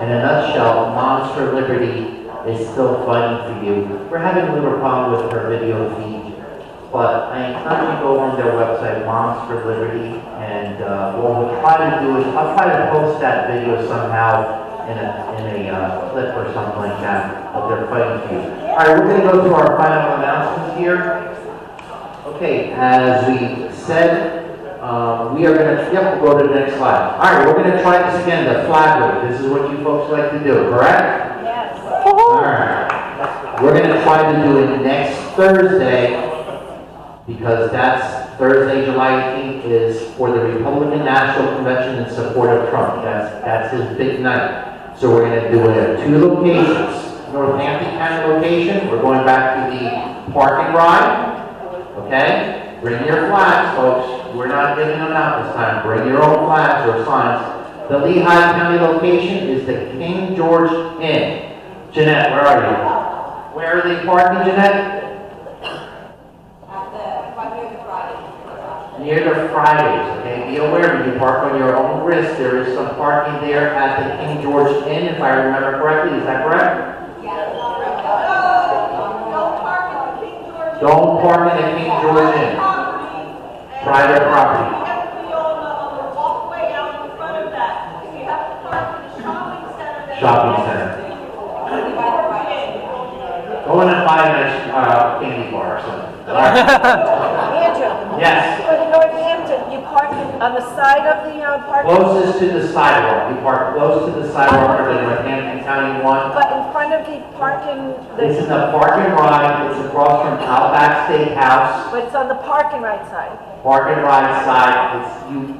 In a nutshell, Moms for Liberty is still fighting for you. We're having a little problem with her video feed, but I encourage you to go on their website, Moms for Liberty, and what we'll try to do is, I'll try to post that video somehow in a clip or something like that, but they're fighting for you. All right, we're going to go to our final announcements here. Okay, as we said, we are going to, we'll go to the next slide. All right, we're going to try this again, the flag wave. This is what you folks like to do, correct? Yes. All right. We're going to try to do it next Thursday, because that's Thursday, July 18th, is for the Republican National Convention in support of Trump. That's his big night. So we're going to do it at 2 locations. Northampton County location, we're going back to the parking ride, okay? Bring your flags, folks. We're not giving them out this time. Bring your own flags or signs. The Lehigh County location is the King George Inn. Jeanette, where are you? Where are they parking, Jeanette? Near the Fridays, okay? Be aware, you park on your own risk. There is some parking there at the King George Inn, if I remember correctly. Is that correct? Yeah. Don't park in the King George Inn. Private property. Shopping center. Go in and buy a nice candy bar or something. All right. Andrew? Yes. For the Northampton, you park on the side of the parking? Closest to the sidewalk. You park close to the sidewalk for the Northampton County one. But in front of the parking? It's in the parking ride. It's across from Outback Steakhouse. But it's on the parking right side? Park and ride side,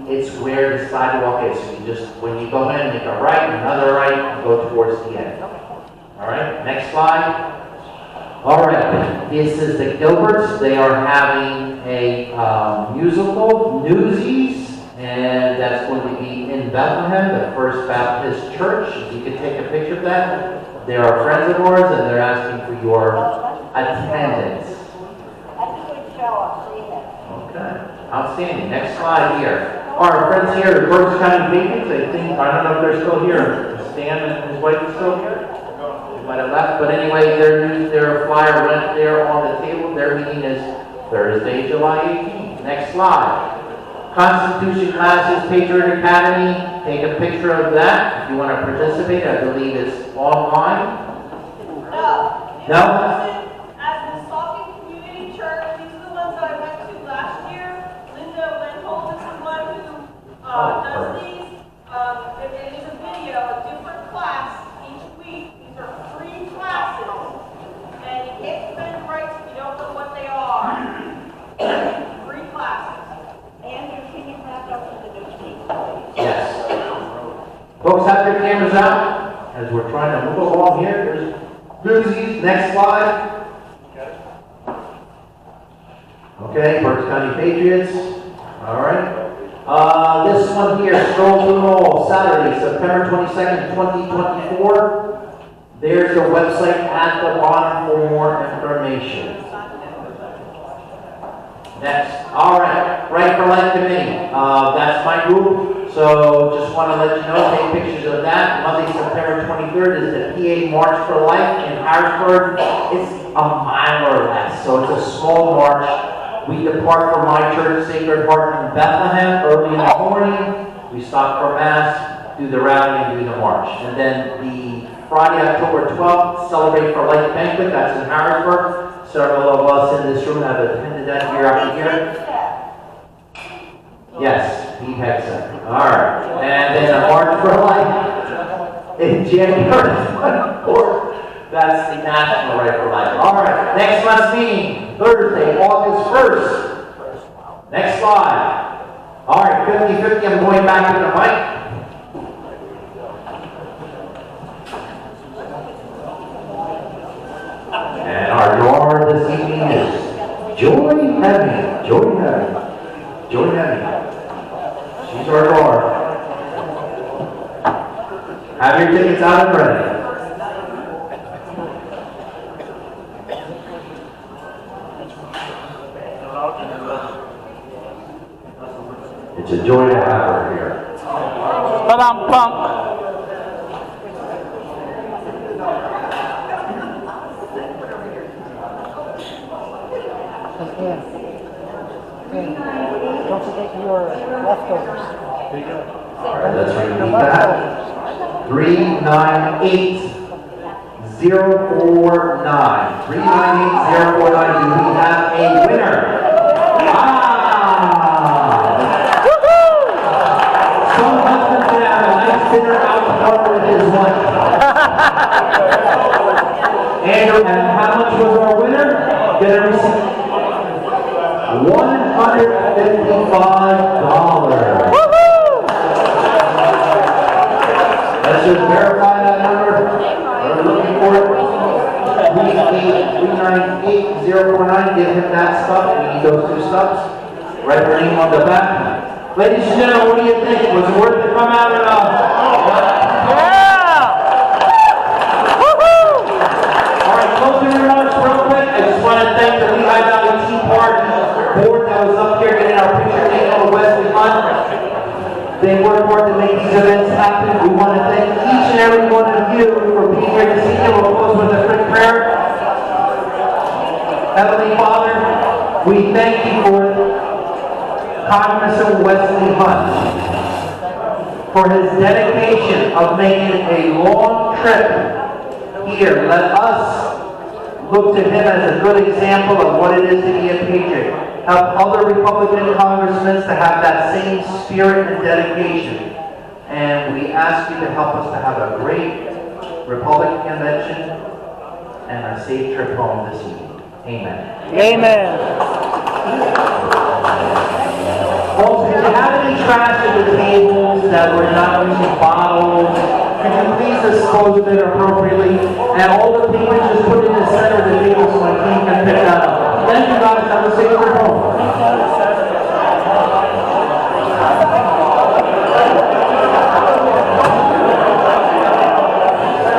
it's where the sidewalk is. So you just, when you go in, make a right, another right, and go towards the end. All right, next slide. All right, this is the Gilberts. They are having a musical, Newsies, and that's going to be in Bethlehem, the First Baptist Church. If you could take a picture of that. They are friends of ours, and they're asking for your attendance. Okay, outstanding. Next slide here. Our friends here, the Berks County Patriots, I don't know if they're still here. Stan and his wife are still here. They might have left, but anyway, their flyer went there on the table. Their meeting is Thursday, July 18th. Next slide. Constitution classes, Patriot Academy. Take a picture of that if you want to participate. I believe it's online. No. No? As the Stalking Community Church, these are the ones that I went to last year. Linda Lindholm is the one who does these. It is a video, a different class each week. These are free classes. And you can't spend rights if you don't know what they are. Free classes. Andrew, can you back up to the new sheet, please? Yes. Folks, have your cameras out as we're trying to move along here. There's Newsies. Next slide. Okay, Berks County Patriots. All right. This one here, Stroll to the Mall, Saturday, September 22nd, 2024. There's their website at the bottom for more information. Next. All right. Right for Life Committee. That's my group. So just want to let you know, take pictures of that. Monday, September 23rd is the PA March for Life in Harrisburg. It's a mile or less, so it's a small march. We depart from my church, Sacred Heart in Bethlehem, early in the morning. We stop for Mass, do the rally, and do the march. And then the Friday, October 12th, Celebrate for Life banquet. That's in Harrisburg. Several of us in this room have attended that year after year. Yes, Pete Hexen. All right. And then a March for Life in January 24th. That's the National Right for Life. All right. Next month's meeting, Thursday, August 1st. Next slide. All right, 50-50. I'm going back to the mic. And our door this evening is Joy Heavy. Joy Heavy. Joy Heavy. She's our door. Have your tickets out and ready. It's a joy to have her here. Ba-dum-bum. Don't forget your leftovers. All right, let's repeat that. 398049. 398049. Do we have a winner? Some husband's gonna have a nice dinner out the park with his wife. Andrew, and how much was our winner? Gonna receive $155. Let's just verify that number. We're looking for it. 398049. Give him that stuff. We need those two stuffs. Write your name on the back. Ladies and gentlemen, what do you think? Was it worth to come out or not? All right, closing remarks real quick. I just want to thank the Lehigh Valley Tea Party board that was up here getting our picture taken on Wesley Hunt. They work hard to make these events happen. We want to thank each and every one of you for being here this evening. We'll close with a quick prayer. Heavenly Father, We thank you for Congressman Wesley Hunt, for his dedication of making a long trip here. Let us look to him as a good example of what it is to be a patriot. Help other Republican congressmen to have that same spirit and dedication. And we ask you to help us to have a great Republican convention and a safe trip home this evening. Amen. Amen. Folks, if you have any trash at the tables that were not using bottles, could you please dispose of it appropriately? And all the papers just put in the center of the table so my team can pick that up. Thank you guys. Have a safe trip home.